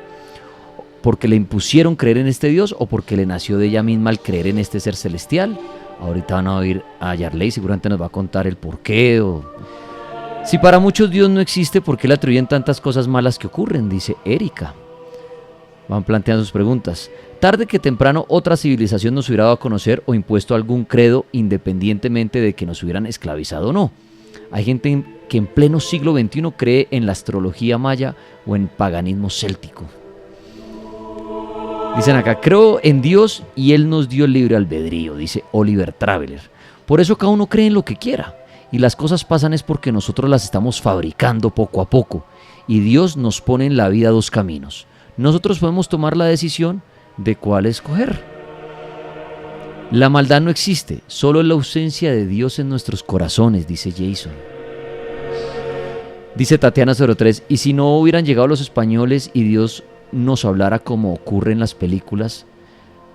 porque le impusieron creer en este Dios, o porque le nació de ella misma el creer en este ser celestial. Ahorita van a oír a Yarley, seguramente nos va a contar el por qué. Si para muchos Dios no existe, ¿por qué le atribuyen tantas cosas malas que ocurren? Dice Erika. Van planteando sus preguntas. Tarde que temprano otra civilización nos hubiera dado a conocer o impuesto algún credo, independientemente de que nos hubieran esclavizado o no. Hay gente que en pleno siglo XXI cree en la astrología maya o en paganismo céltico. Dicen acá, creo en Dios y Él nos dio el libre albedrío, dice Oliver Traveler. Por eso cada uno cree en lo que quiera. Y las cosas pasan es porque nosotros las estamos fabricando poco a poco. Y Dios nos pone en la vida dos caminos. Nosotros podemos tomar la decisión de cuál escoger. La maldad no existe, solo la ausencia de Dios en nuestros corazones, dice Jason. Dice Tatiana 03, y si no hubieran llegado los españoles y Dios nos hablara como ocurre en las películas,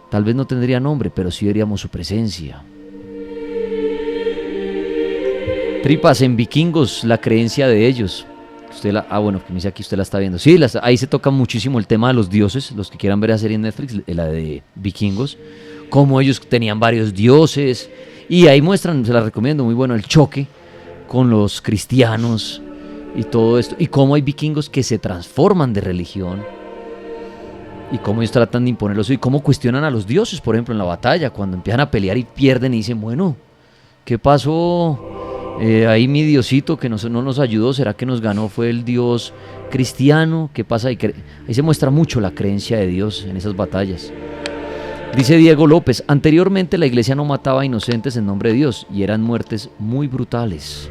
tal vez no tendría nombre, pero sí veríamos su presencia. Tripas, en Vikingos, la creencia de ellos. Bueno, que me dice aquí usted la está viendo. Sí, ahí se toca muchísimo el tema de los dioses. Los que quieran ver la serie en Netflix, la de Vikingos, cómo ellos tenían varios dioses. Y ahí muestran, se la recomiendo, muy bueno, el choque con los cristianos y todo esto. Y cómo hay vikingos que se transforman de religión. Y cómo ellos tratan de imponerlos. Y cómo cuestionan a los dioses, por ejemplo, en la batalla. Cuando empiezan a pelear y pierden y dicen, bueno, ¿qué pasó? Ahí mi diosito que no nos ayudó, ¿será que nos ganó? ¿Fue el dios cristiano? ¿Qué pasa? Ahí se muestra mucho la creencia de Dios en esas batallas. Dice Diego López, anteriormente la iglesia no mataba a inocentes en nombre de Dios y eran muertes muy brutales.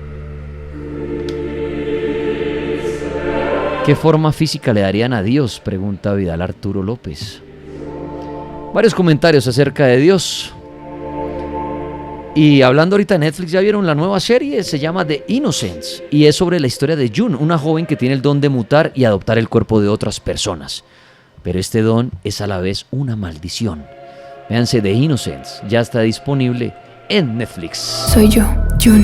¿Qué forma física le darían a Dios? Pregunta Vidal Arturo López. Varios comentarios acerca de Dios. Y hablando ahorita de Netflix, ya vieron la nueva serie, se llama The Innocents y es sobre la historia de June, una joven que tiene el don de mutar y adoptar el cuerpo de otras personas. Pero este don es a la vez una maldición. Véanse The Innocents, ya está disponible en Netflix. Soy yo, June,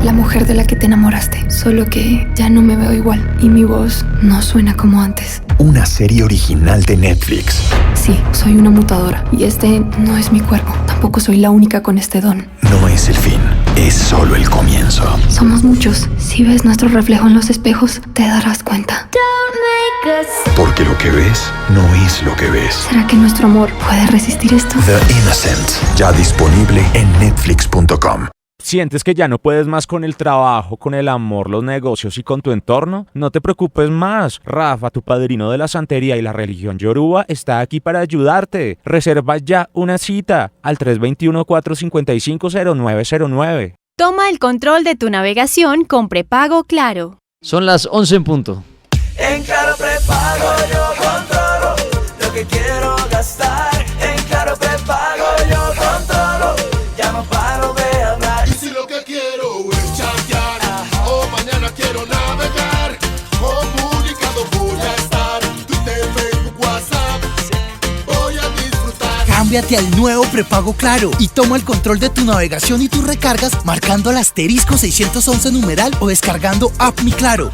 la mujer de la que te enamoraste, solo que ya no me veo igual y mi voz no suena como antes. Una serie original de Netflix. Sí, soy una mutadora y este no es mi cuerpo. Tampoco soy la única con este don. No es el fin, es solo el comienzo. Somos muchos. Si ves nuestro reflejo en los espejos, te darás cuenta. Porque lo que ves no es lo que ves. ¿Será que nuestro amor puede resistir esto? The Innocent, ya disponible en netflix.com. ¿Sientes que ya no puedes más con el trabajo, con el amor, los negocios y con tu entorno? No te preocupes más. Rafa, tu padrino de la santería y la religión yoruba, está aquí para ayudarte. Reserva ya una cita al 321-455-0909. Toma el control de tu navegación con prepago Claro. Son las 11 en punto. En Claro Prepago yo controlo lo que quiero gastar. En Claro Prepago yo controlo. Ya no paro de hablar. Y si lo que quiero es chatear, o mañana quiero navegar, comunicado voy a estar. Twitter, Facebook, WhatsApp, voy a disfrutar. Cámbiate al nuevo prepago Claro y toma el control de tu navegación y tus recargas marcando el asterisco 611 numeral o descargando App Mi Claro.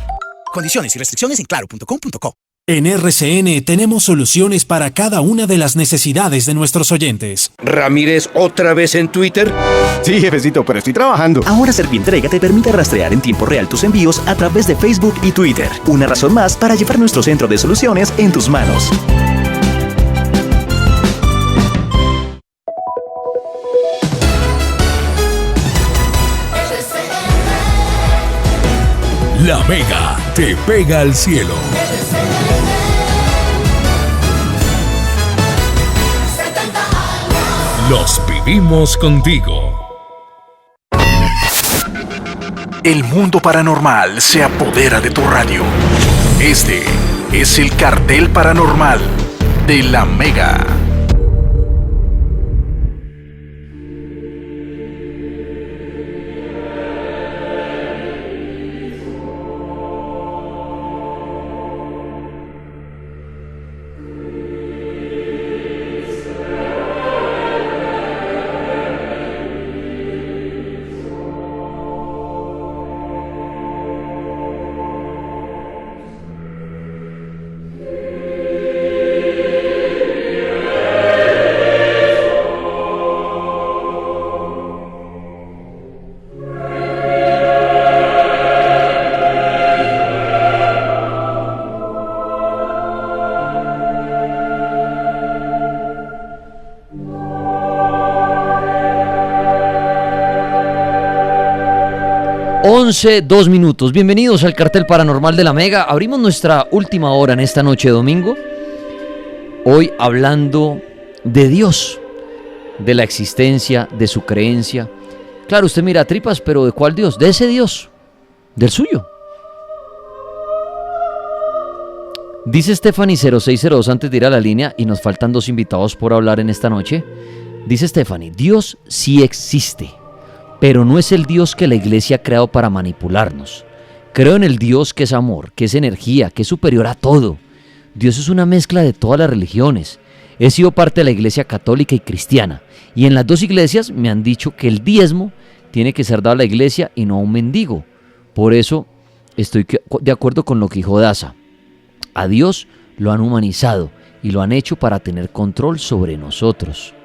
Condiciones y restricciones en claro.com.co. En RCN tenemos soluciones para cada una de las necesidades de nuestros oyentes. ¿Ramírez otra vez en Twitter? Sí, jefecito, pero estoy trabajando. Ahora Servientrega te permite rastrear en tiempo real tus envíos a través de Facebook y Twitter. Una razón más para llevar nuestro centro de soluciones en tus manos. La Mega te pega al cielo. Los vivimos contigo. El mundo paranormal se apodera de tu radio. Este es el Cartel Paranormal de La Mega. Dos minutos. Bienvenidos al Cartel Paranormal de La Mega. Abrimos nuestra última hora en esta noche de domingo. Hoy hablando de Dios, de la existencia, de su creencia. Claro, usted mira tripas, pero ¿de cuál Dios? De ese Dios, del suyo. Dice Stephanie 0602 antes de ir a la línea, y nos faltan 2 invitados por hablar en esta noche. Dice Stephanie, Dios sí existe, pero no es el Dios que la iglesia ha creado para manipularnos. Creo en el Dios que es amor, que es energía, que es superior a todo. Dios es una mezcla de todas las religiones. He sido parte de la iglesia católica y cristiana, y en las 2 iglesias me han dicho que el diezmo tiene que ser dado a la iglesia y no a un mendigo. Por eso estoy de acuerdo con lo que dijo Daza. A Dios lo han humanizado y lo han hecho para tener control sobre nosotros.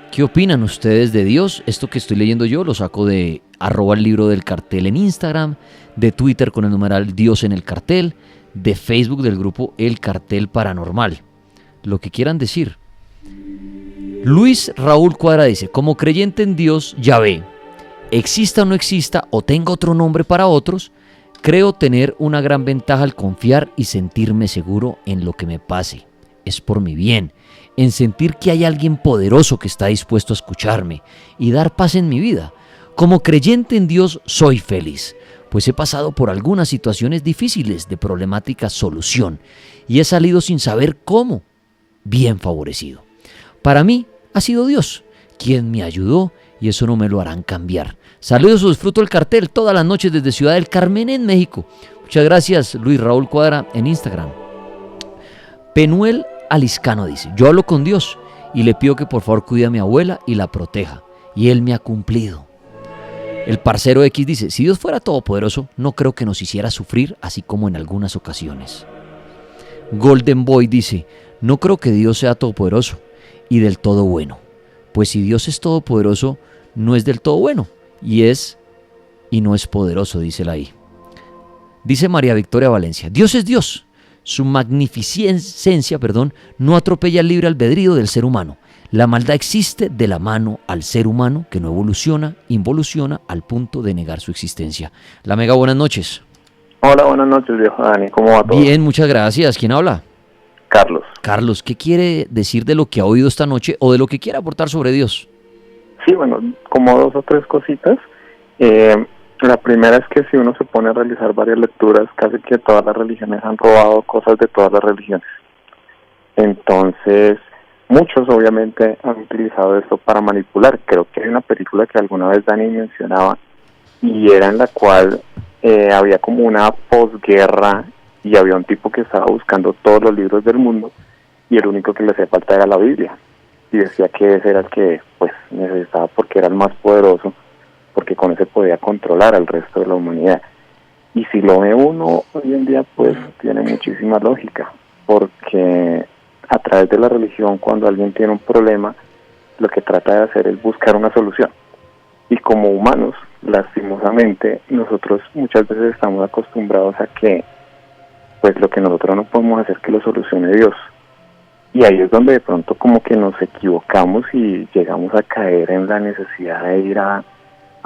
¿Qué opinan ustedes de Dios? Esto que estoy leyendo yo lo saco de @el libro del cartel en Instagram, de Twitter con el numeral Dios en el cartel, de Facebook del grupo El Cartel Paranormal. Lo que quieran decir. Luis Raúl Cuadra dice, como creyente en Dios, Yahvé, exista o no exista o tenga otro nombre para otros, creo tener una gran ventaja al confiar y sentirme seguro en lo que me pase. Es por mi bien, en sentir que hay alguien poderoso que está dispuesto a escucharme y dar paz en mi vida. Como creyente en Dios soy feliz, pues he pasado por algunas situaciones difíciles de problemática solución y he salido sin saber cómo, bien favorecido. Para mí ha sido Dios quien me ayudó y eso no me lo harán cambiar. Saludos, disfruto el cartel todas las noches desde Ciudad del Carmen en México. Muchas gracias, Luis Raúl Cuadra en Instagram. Penuel Aliscano dice, yo hablo con Dios y le pido que por favor cuide a mi abuela y la proteja, y Él me ha cumplido. El parcero X dice, si Dios fuera todopoderoso, no creo que nos hiciera sufrir así como en algunas ocasiones. Golden Boy dice, no creo que Dios sea todopoderoso y del todo bueno, pues si Dios es todopoderoso, no es del todo bueno, y no es poderoso, dice la I. Dice María Victoria Valencia, Dios es Dios. Su magnificencia, no atropella el libre albedrío del ser humano. La maldad existe de la mano al ser humano que no evoluciona, involuciona al punto de negar su existencia. La Mega, buenas noches. Hola, buenas noches, viejo Dani. ¿Cómo va todo? Bien, muchas gracias. ¿Quién habla? Carlos. Carlos, ¿qué quiere decir de lo que ha oído esta noche o de lo que quiere aportar sobre Dios? Sí, bueno, como 2 o 3 cositas. La primera es que si uno se pone a realizar varias lecturas, casi que todas las religiones han robado cosas de todas las religiones. Entonces, muchos obviamente han utilizado esto para manipular. Creo que hay una película que alguna vez Dani mencionaba y era en la cual había como una posguerra y había un tipo que estaba buscando todos los libros del mundo y el único que le hacía falta era la Biblia. Y decía que ese era el que pues necesitaba porque era el más poderoso, porque con ese podía controlar al resto de la humanidad. Y si lo ve uno hoy en día, pues tiene muchísima lógica, porque a través de la religión, cuando alguien tiene un problema, lo que trata de hacer es buscar una solución. Y como humanos, lastimosamente, nosotros muchas veces estamos acostumbrados a que pues lo que nosotros no podemos hacer que lo solucione Dios. Y ahí es donde de pronto como que nos equivocamos y llegamos a caer en la necesidad de ir a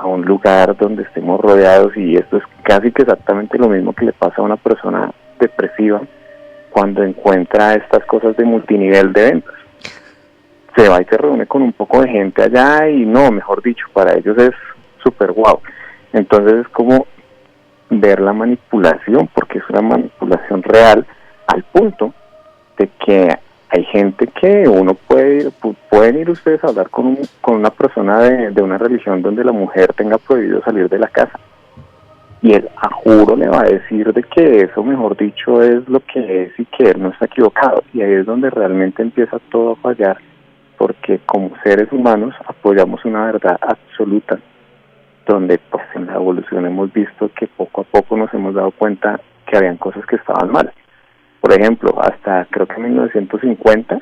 un lugar donde estemos rodeados, y esto es casi que exactamente lo mismo que le pasa a una persona depresiva cuando encuentra estas cosas de multinivel de ventas. se va y se reúne con un poco de gente allá y no, mejor dicho, para ellos es súper guau. Entonces es como ver la manipulación, porque es una manipulación real, al punto de que hay gente que uno pueden ir ustedes a hablar con una persona de una religión donde la mujer tenga prohibido salir de la casa, y él a juro le va a decir de que eso, mejor dicho, es lo que es y que él no está equivocado, y ahí es donde realmente empieza todo a fallar, porque como seres humanos apoyamos una verdad absoluta, donde pues en la evolución hemos visto que poco a poco nos hemos dado cuenta que habían cosas que estaban mal. Por ejemplo, hasta creo que en 1950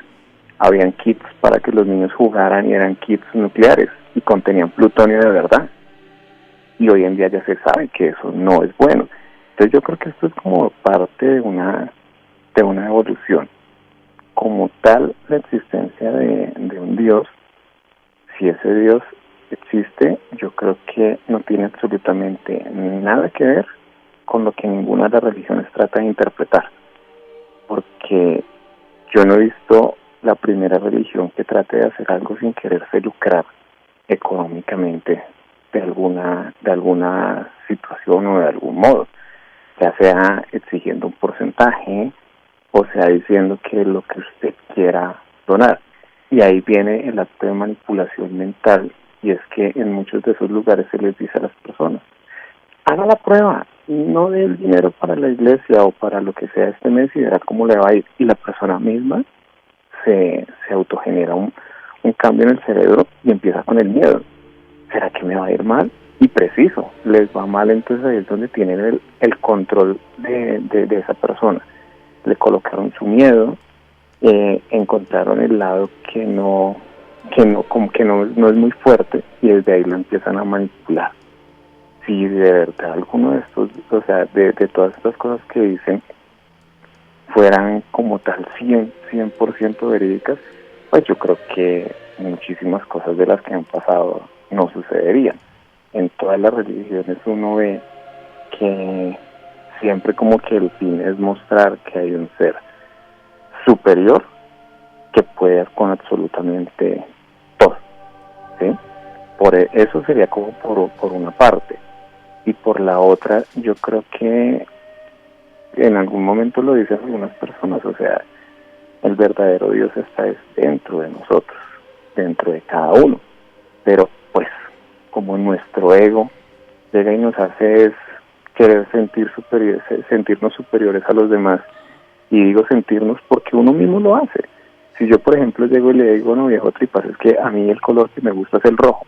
habían kits para que los niños jugaran y eran kits nucleares y contenían plutonio de verdad. Y hoy en día ya se sabe que eso no es bueno. Entonces yo creo que esto es como parte de una evolución. Como tal, la existencia de un Dios, si ese Dios existe, yo creo que no tiene absolutamente nada que ver con lo que ninguna de las religiones trata de interpretar, porque yo no he visto la primera religión que trate de hacer algo sin quererse lucrar económicamente de alguna situación o de algún modo, ya sea exigiendo un porcentaje o sea diciendo que lo que usted quiera donar. Y ahí viene el acto de manipulación mental, y es que en muchos de esos lugares se les dice a las personas: haga la prueba, no dé el dinero para la iglesia o para lo que sea este mes y verá cómo le va a ir. Y la persona misma se autogenera un cambio en el cerebro y empieza con el miedo. ¿Será que me va a ir mal? Y preciso, les va mal, entonces ahí es donde tienen el control de esa persona. Le colocaron su miedo, encontraron el lado que no es muy fuerte, y desde ahí lo empiezan a manipular. Si de verdad alguno de estos, o sea, de todas estas cosas que dicen fueran como tal 100% verídicas, pues yo creo que muchísimas cosas de las que han pasado no sucederían. En todas las religiones uno ve que siempre como que el fin es mostrar que hay un ser superior que puede con absolutamente todo, ¿sí? Por eso sería como por una parte, y por la otra yo creo que en algún momento lo dicen algunas personas, o sea, el verdadero Dios está dentro de nosotros, dentro de cada uno, pero pues como nuestro ego llega y nos hace es querer sentirnos superiores a los demás, y digo sentirnos porque uno mismo lo hace. Si yo, por ejemplo, llego y le digo: no, viejo tripas, es que a mí el color que me gusta es el rojo,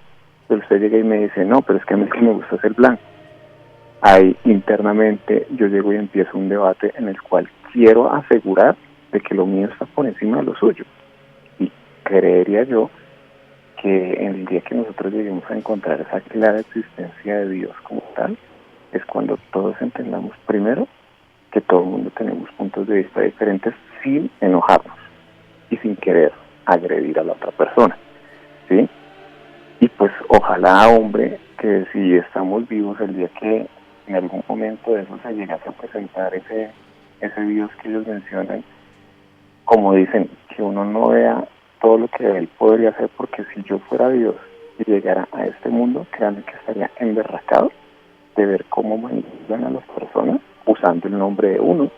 pero usted llega y me dice: no, pero es que a mí el que me gusta es el blanco. Ahí internamente yo llego y empiezo un debate en el cual quiero asegurar de que lo mío está por encima de lo suyo, y creería yo que en el día que nosotros lleguemos a encontrar esa clara existencia de Dios como tal, es cuando todos entendamos primero que todo el mundo tenemos puntos de vista diferentes sin enojarnos y sin querer agredir a la otra persona, ¿sí? Y pues ojalá, hombre, que si estamos vivos el día que en algún momento de eso se llegase a presentar ese Dios que ellos mencionan, como dicen, que uno no vea todo lo que él podría hacer, porque si yo fuera Dios y llegara a este mundo, créanme que estaría emberracado de ver cómo manipulan a las personas usando el nombre de uno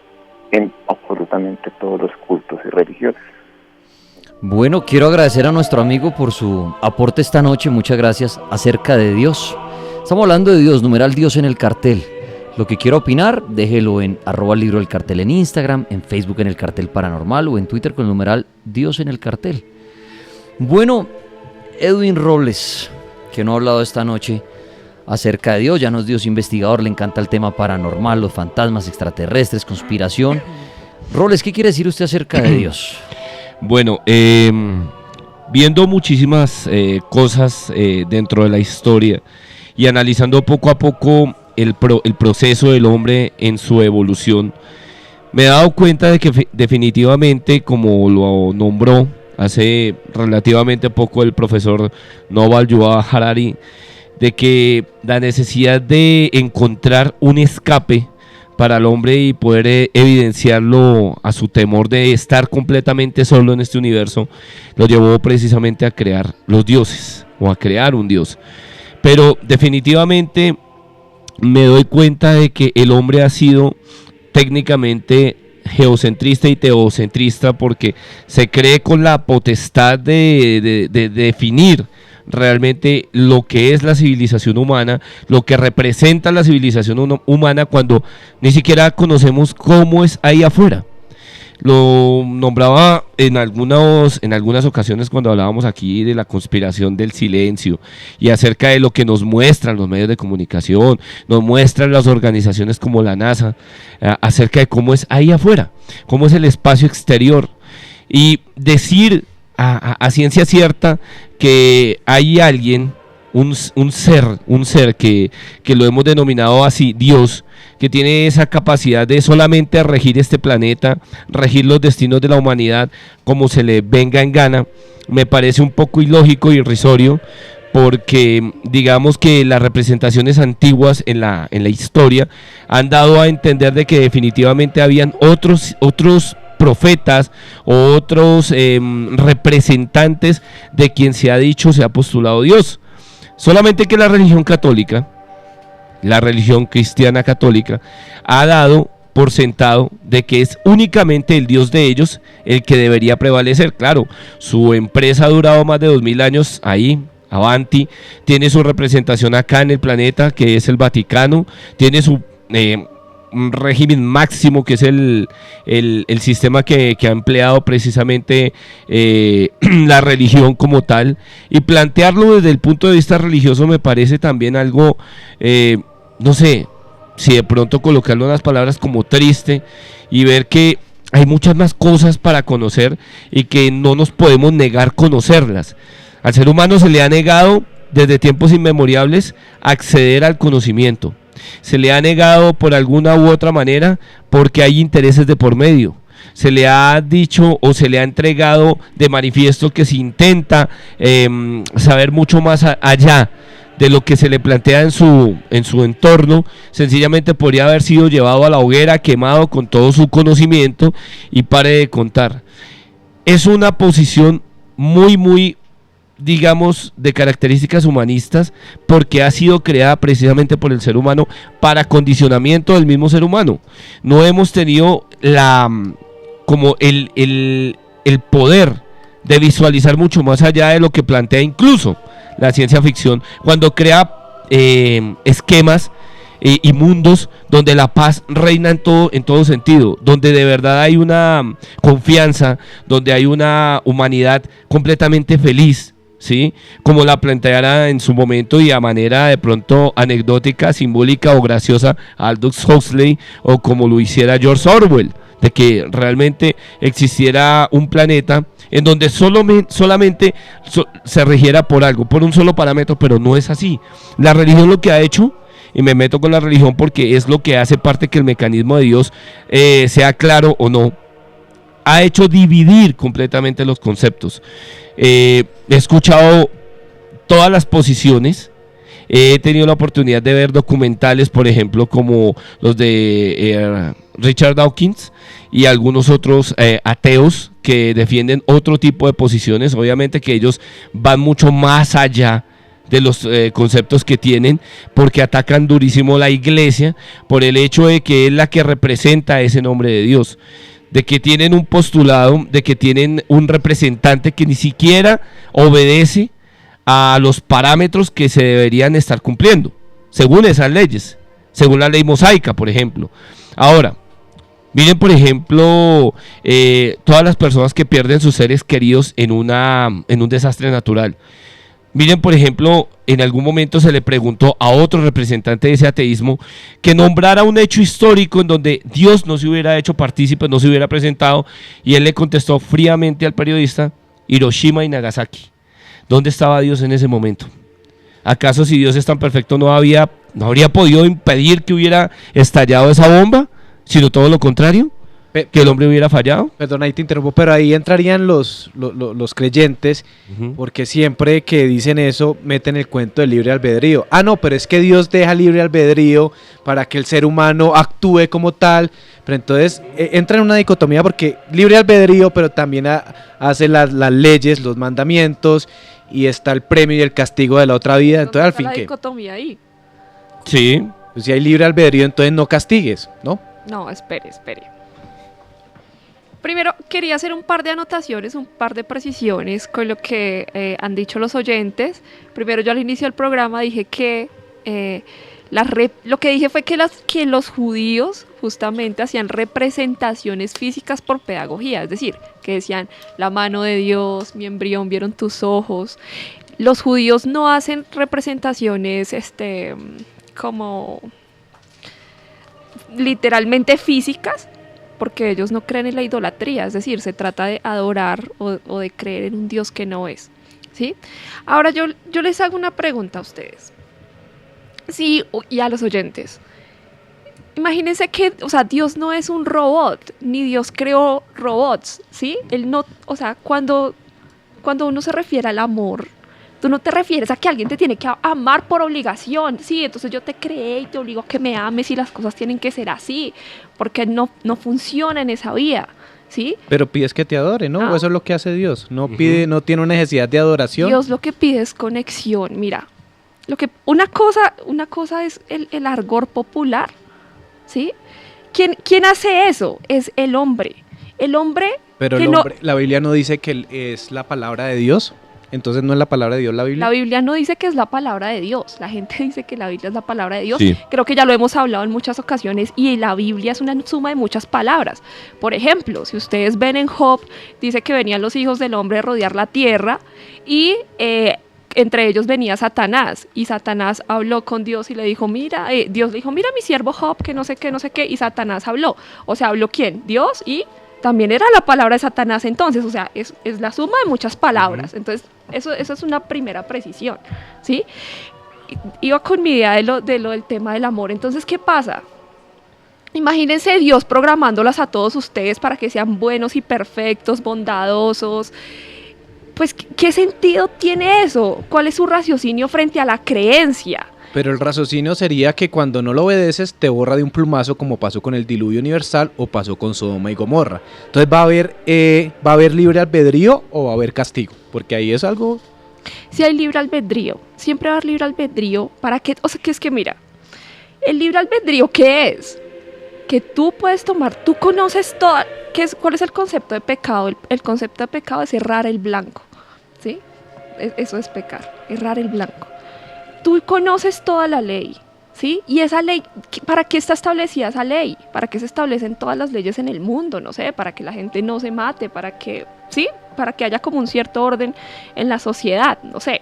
en absolutamente todos los cultos y religiones. Bueno, quiero agradecer a nuestro amigo por su aporte esta noche, muchas gracias, acerca de Dios. Estamos hablando de Dios, numeral Dios en el cartel. Lo que quiera opinar, déjelo en @libro del cartel en Instagram, en Facebook en el cartel paranormal o en Twitter con el numeral Dios en el cartel. Bueno, Edwin Robles, que no ha hablado esta noche acerca de Dios, ya no es Dios investigador, le encanta el tema paranormal, los fantasmas, extraterrestres, conspiración. Robles, ¿qué quiere decir usted acerca de Dios? Bueno, viendo muchísimas cosas dentro de la historia y analizando poco a poco el proceso del hombre en su evolución, me he dado cuenta de que definitivamente, como lo nombró hace relativamente poco el profesor Yuval Noah Harari, de que la necesidad de encontrar un escape para el hombre y poder evidenciarlo a su temor de estar completamente solo en este universo, lo llevó precisamente a crear los dioses o a crear un dios. Pero definitivamente me doy cuenta de que el hombre ha sido técnicamente geocentrista y teocentrista porque se cree con la potestad de definir realmente lo que es la civilización humana, lo que representa la civilización humana cuando ni siquiera conocemos cómo es ahí afuera. Lo nombraba en algunas ocasiones cuando hablábamos aquí de la conspiración del silencio y acerca de lo que nos muestran los medios de comunicación, nos muestran las organizaciones como la NASA, acerca de cómo es ahí afuera, cómo es el espacio exterior, y decir a ciencia cierta que hay alguien, un ser que lo hemos denominado así, Dios, que tiene esa capacidad de solamente regir este planeta, regir los destinos de la humanidad como se le venga en gana, me parece un poco ilógico y irrisorio, porque digamos que las representaciones antiguas en la historia han dado a entender de que definitivamente habían otros profetas o otros representantes de quien se ha dicho, se ha postulado Dios. Solamente que la religión católica, la religión cristiana católica, ha dado por sentado de que es únicamente el Dios de ellos el que debería prevalecer. Claro, su empresa ha durado más de 2000 años ahí, Avanti, tiene su representación acá en el planeta, que es el Vaticano, tiene su un régimen máximo, que es el sistema que ha empleado precisamente la religión como tal, y plantearlo desde el punto de vista religioso me parece también algo, no sé, si de pronto colocarlo en las palabras, como triste, y ver que hay muchas más cosas para conocer y que no nos podemos negar conocerlas. Al ser humano se le ha negado desde tiempos inmemoriales acceder al conocimiento. Se le ha negado por alguna u otra manera porque hay intereses de por medio. Se le ha dicho o se le ha entregado de manifiesto que se intenta saber mucho más allá de lo que se le plantea en su entorno. Sencillamente podría haber sido llevado a la hoguera, quemado con todo su conocimiento y pare de contar. Es una posición muy, digamos, de características humanistas, porque ha sido creada precisamente por el ser humano para condicionamiento del mismo ser humano. No hemos tenido como el poder de visualizar mucho más allá de lo que plantea incluso la ciencia ficción, cuando crea esquemas y mundos donde la paz reina en todo sentido, donde de verdad hay una confianza, donde hay una humanidad completamente feliz, ¿sí? Como la planteara en su momento y a manera de pronto anecdótica, simbólica o graciosa Aldous Huxley, o como lo hiciera George Orwell, de que realmente existiera un planeta en donde solamente se rigiera por algo, por un solo parámetro, pero no es así. La religión lo que ha hecho, y me meto con la religión porque es lo que hace parte que el mecanismo de Dios sea claro o no, ha hecho dividir completamente los conceptos. He escuchado todas las posiciones, he tenido la oportunidad de ver documentales, por ejemplo, como los de Richard Dawkins y algunos otros ateos que defienden otro tipo de posiciones. Obviamente que ellos van mucho más allá de los conceptos que tienen, porque atacan durísimo la iglesia por el hecho de que es la que representa ese nombre de Dios, de que tienen un postulado, de que tienen un representante que ni siquiera obedece a los parámetros que se deberían estar cumpliendo, según esas leyes, según la ley mosaica, por ejemplo. Ahora, miren, por ejemplo, todas las personas que pierden sus seres queridos en un desastre natural. Miren, por ejemplo, en algún momento se le preguntó a otro representante de ese ateísmo que nombrara un hecho histórico en donde Dios no se hubiera hecho partícipe, no se hubiera presentado, y él le contestó fríamente al periodista: Hiroshima y Nagasaki. ¿Dónde estaba Dios en ese momento? ¿Acaso si Dios es tan perfecto no habría podido impedir que hubiera estallado esa bomba, sino todo lo contrario? que el hombre hubiera fallado. Perdón, ahí te interrumpo, pero ahí entrarían los creyentes, porque siempre que dicen eso, meten el cuento del libre albedrío. Ah, no, pero es que Dios deja libre albedrío para que el ser humano actúe como tal, pero entonces entra en una dicotomía porque libre albedrío, pero también hace las leyes, los mandamientos, y está el premio y el castigo de la otra vida, entonces al fin la ¿qué? dicotomía ahí. Sí. Pues si hay libre albedrío, entonces no castigues, ¿no? No, espere. Primero, quería hacer un par de anotaciones, un par de precisiones con lo que han dicho los oyentes. Primero, yo al inicio del programa dije que lo que dije fue que los judíos justamente hacían representaciones físicas por pedagogía, es decir, que decían la mano de Dios, mi embrión, vieron tus ojos. Los judíos no hacen representaciones como literalmente físicas, porque ellos no creen en la idolatría, es decir, se trata de adorar o de creer en un Dios que no es, ¿sí? Ahora yo les hago una pregunta a ustedes, sí, y a los oyentes. Imagínense que, o sea, Dios no es un robot, ni Dios creó robots, ¿sí? Él no, o sea, cuando uno se refiere al amor, tú no te refieres a que alguien te tiene que amar por obligación, sí, entonces yo te creé y te obligo a que me ames y las cosas tienen que ser así, porque no funciona en esa vía, ¿sí? Pero pides que te adore, ¿no? ¿O eso es lo que hace Dios? No pide, no tiene una necesidad de adoración. Dios lo que pide es conexión, mira, una cosa es el argot popular, ¿sí? ¿Quién hace eso? Es el hombre. Pero la Biblia no dice que es la palabra de Dios. Entonces no es la palabra de Dios la Biblia. La Biblia no dice que es la palabra de Dios. La gente dice que la Biblia es la palabra de Dios. Sí. Creo que ya lo hemos hablado en muchas ocasiones y la Biblia es una suma de muchas palabras. Por ejemplo, si ustedes ven en Job, dice que venían los hijos del hombre a rodear la tierra y entre ellos venía Satanás. Y Satanás habló con Dios y le dijo, mira, Dios le dijo, mira mi siervo Job, que no sé qué. Y Satanás habló. O sea, ¿habló quién? Dios y... también era la palabra de Satanás entonces, o sea, es la suma de muchas palabras. Entonces, eso es una primera precisión, ¿sí? Iba con mi idea de lo del tema del amor. Entonces, ¿qué pasa? Imagínense Dios programándolas a todos ustedes para que sean buenos y perfectos, bondadosos. Pues, ¿qué sentido tiene eso? ¿Cuál es su raciocinio frente a la creencia? Pero el raciocinio sería que cuando no lo obedeces te borra de un plumazo, como pasó con el diluvio universal o pasó con Sodoma y Gomorra. Entonces ¿va a haber libre albedrío o va a haber castigo? Porque ahí es algo... Si hay libre albedrío, siempre va a haber libre albedrío. ¿Para qué? O sea, que es que mira, el libre albedrío, ¿qué es? Que tú puedes tomar, tú conoces todo. ¿Cuál es el concepto de pecado? El concepto de pecado es errar el blanco, ¿sí? Eso es pecar, errar el blanco. Tú conoces toda la ley, ¿sí? Y esa ley, ¿para qué está establecida esa ley? ¿Para qué se establecen todas las leyes en el mundo? No sé, para que la gente no se mate, para que, ¿sí? Para que haya como un cierto orden en la sociedad, no sé.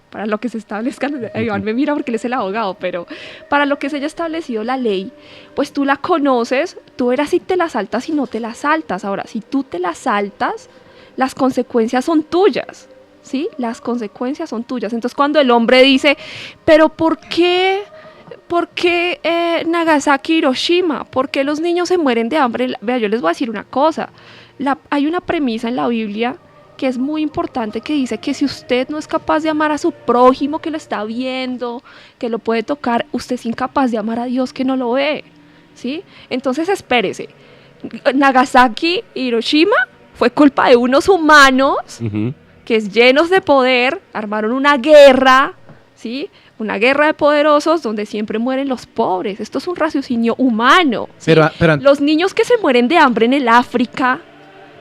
Para lo que se establezca, Iván me mira porque él es el abogado, pero para lo que se haya establecido la ley, pues tú la conoces, tú verás si te la saltas y no te la saltas. Ahora, si tú te la saltas, las consecuencias son tuyas. ¿Sí? Las consecuencias son tuyas. Entonces cuando el hombre dice, pero ¿por qué Nagasaki y Hiroshima? ¿Por qué los niños se mueren de hambre? Vea, yo les voy a decir una cosa. Hay una premisa en la Biblia que es muy importante, que dice que si usted no es capaz de amar a su prójimo que lo está viendo, que lo puede tocar, usted es incapaz de amar a Dios que no lo ve, ¿sí? Entonces espérese. Nagasaki y Hiroshima fue culpa de unos humanos que es llenos de poder, armaron una guerra, ¿sí? Una guerra de poderosos donde siempre mueren los pobres. Esto es un raciocinio humano, ¿sí? Pero los niños que se mueren de hambre en el África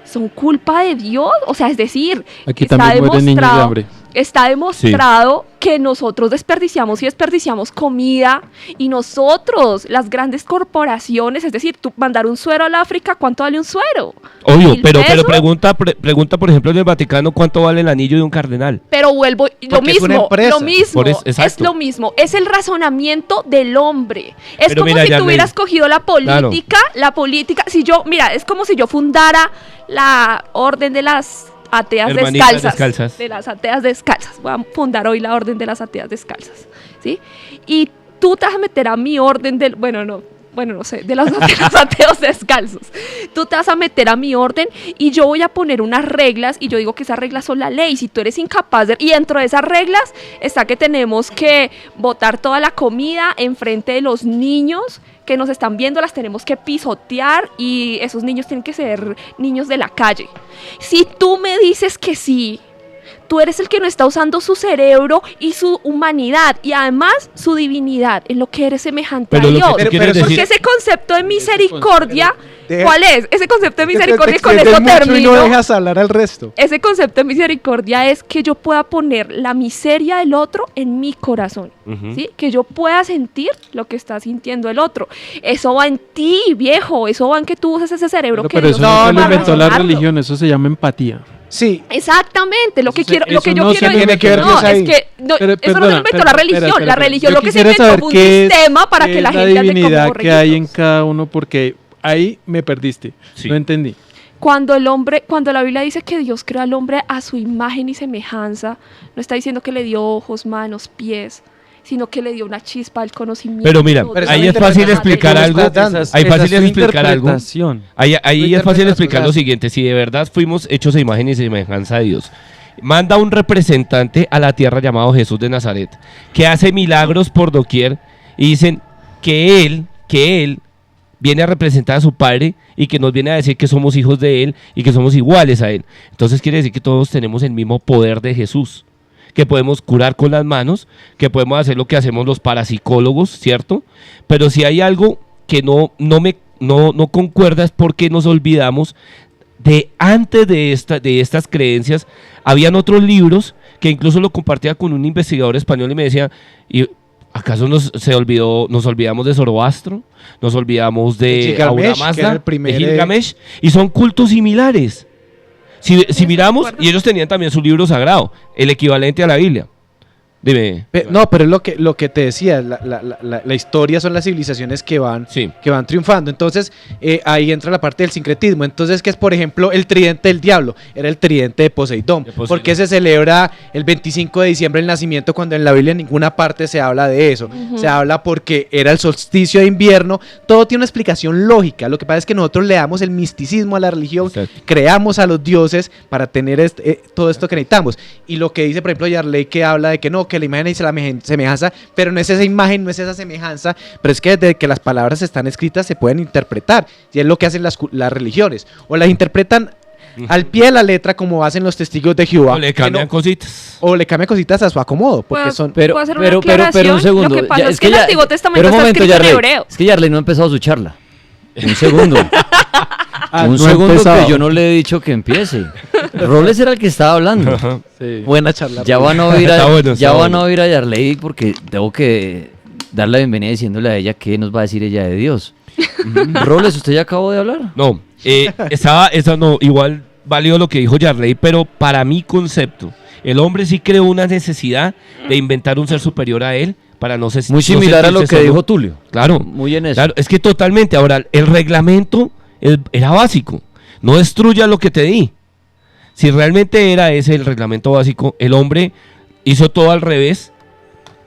son culpa de Dios, o sea, es decir, aquí también mueren niños de hambre. Está demostrado que nosotros desperdiciamos comida, y nosotros, las grandes corporaciones, es decir, tú mandar un suero al África, ¿cuánto vale un suero? Obvio, pero pregunta, por ejemplo, en el Vaticano, ¿cuánto vale el anillo de un cardenal? Pero vuelvo, lo mismo, es lo mismo, es el razonamiento del hombre. Es pero como mira, si tú hubieras cogido la política, si yo, mira, es como si yo fundara la orden de las ateas descalzas. De las ateas descalzas. Voy a fundar hoy la orden de las ateas descalzas, ¿sí? Y tú te vas a meter a mi orden del... Bueno, bueno, no sé, de los ateos descalzos. Tú te vas a meter a mi orden y yo voy a poner unas reglas y yo digo que esas reglas son la ley. Si tú eres incapaz de... Y dentro de esas reglas está que tenemos que botar toda la comida enfrente de los niños que nos están viendo, las tenemos que pisotear y esos niños tienen que ser niños de la calle. Si tú me dices que sí, tú eres el que no está usando su cerebro y su humanidad y además su divinidad, en lo que eres semejante a Dios. Porque ese concepto de misericordia, ¿cuál es? Ese concepto de misericordia, con eso termino. Y no dejas hablar al resto. Ese concepto de misericordia es que yo pueda poner la miseria del otro en mi corazón, ¿sí? Que yo pueda sentir lo que está sintiendo el otro. Eso va en ti, viejo, eso va en que tú uses ese cerebro. Pero eso no lo inventó la religión, eso se llama empatía. Sí. Exactamente, lo que yo quiero tiene que ver no, es que no, eso no lo inventó la religión. La religión lo que se inventó fue un sistema para que la gente ande como divinidad borreguitos. que hay en cada uno, porque ahí me perdiste, no entendí. Cuando la Biblia dice que Dios creó al hombre a su imagen y semejanza, no está diciendo que le dio ojos, manos, pies, sino que le dio una chispa al conocimiento. Pero mira, ahí es fácil explicar algo. Ahí es fácil explicar lo siguiente: si de verdad fuimos hechos a imagen y semejanza de Dios, manda un representante a la tierra llamado Jesús de Nazaret, que hace milagros por doquier, y dicen que él viene a representar a su Padre y que nos viene a decir que somos hijos de Él y que somos iguales a Él. Entonces quiere decir que todos tenemos el mismo poder de Jesús, que podemos curar con las manos, que podemos hacer lo que hacemos los parapsicólogos, ¿cierto? Pero si hay algo que no concuerda es porque nos olvidamos de antes de estas creencias. Habían otros libros que incluso lo compartía con un investigador español y me decía, ¿acaso nos olvidamos de Zoroastro? ¿Nos olvidamos de Ahura Mazda, de Gilgamesh? Y son cultos similares. Si miramos, y ellos tenían también su libro sagrado, el equivalente a la Biblia. Dime. No, pero es lo que te decía, la historia son las civilizaciones que van triunfando. Entonces, ahí entra la parte del sincretismo. Entonces, ¿qué es, por ejemplo, el tridente del diablo? Era el tridente de Poseidón. Porque se celebra el 25 de diciembre el nacimiento, cuando en la Biblia en ninguna parte se habla de eso. Se habla porque era el solsticio de invierno. Todo tiene una explicación lógica. Lo que pasa es que nosotros le damos el misticismo a la religión, creamos a los dioses para tener todo esto que necesitamos. Y lo que dice, por ejemplo, Yarley, que habla de que no, que la imagen es la semejanza, pero no es esa imagen, no es esa semejanza, pero es que desde que las palabras están escritas se pueden interpretar, y es lo que hacen las religiones, o las interpretan al pie de la letra, como hacen los testigos de Jehová, o le cambian cositas, o le cambian cositas a su acomodo, porque son... Pero un segundo, lo que pasa es que el Antiguo Testamento está escrito en hebreo. Es que Yarley no ha empezado su charla. Un segundo. Un segundo que yo no le he dicho que empiece. Roles era el que estaba hablando. Sí. Buena charla. Ya van a oír a Yarley, porque tengo que darle la bienvenida diciéndole a ella qué nos va a decir ella de Dios. Roles, ¿usted ya acabó de hablar? No, igual válido lo que dijo Yarley, pero para mi concepto, el hombre sí creó una necesidad de inventar un ser superior a él, para no ser muy similar a lo que dijo Tulio. Claro, muy en eso. Claro, es que totalmente. Ahora, el reglamento era básico. No destruya lo que te di. Si realmente era ese el reglamento básico, el hombre hizo todo al revés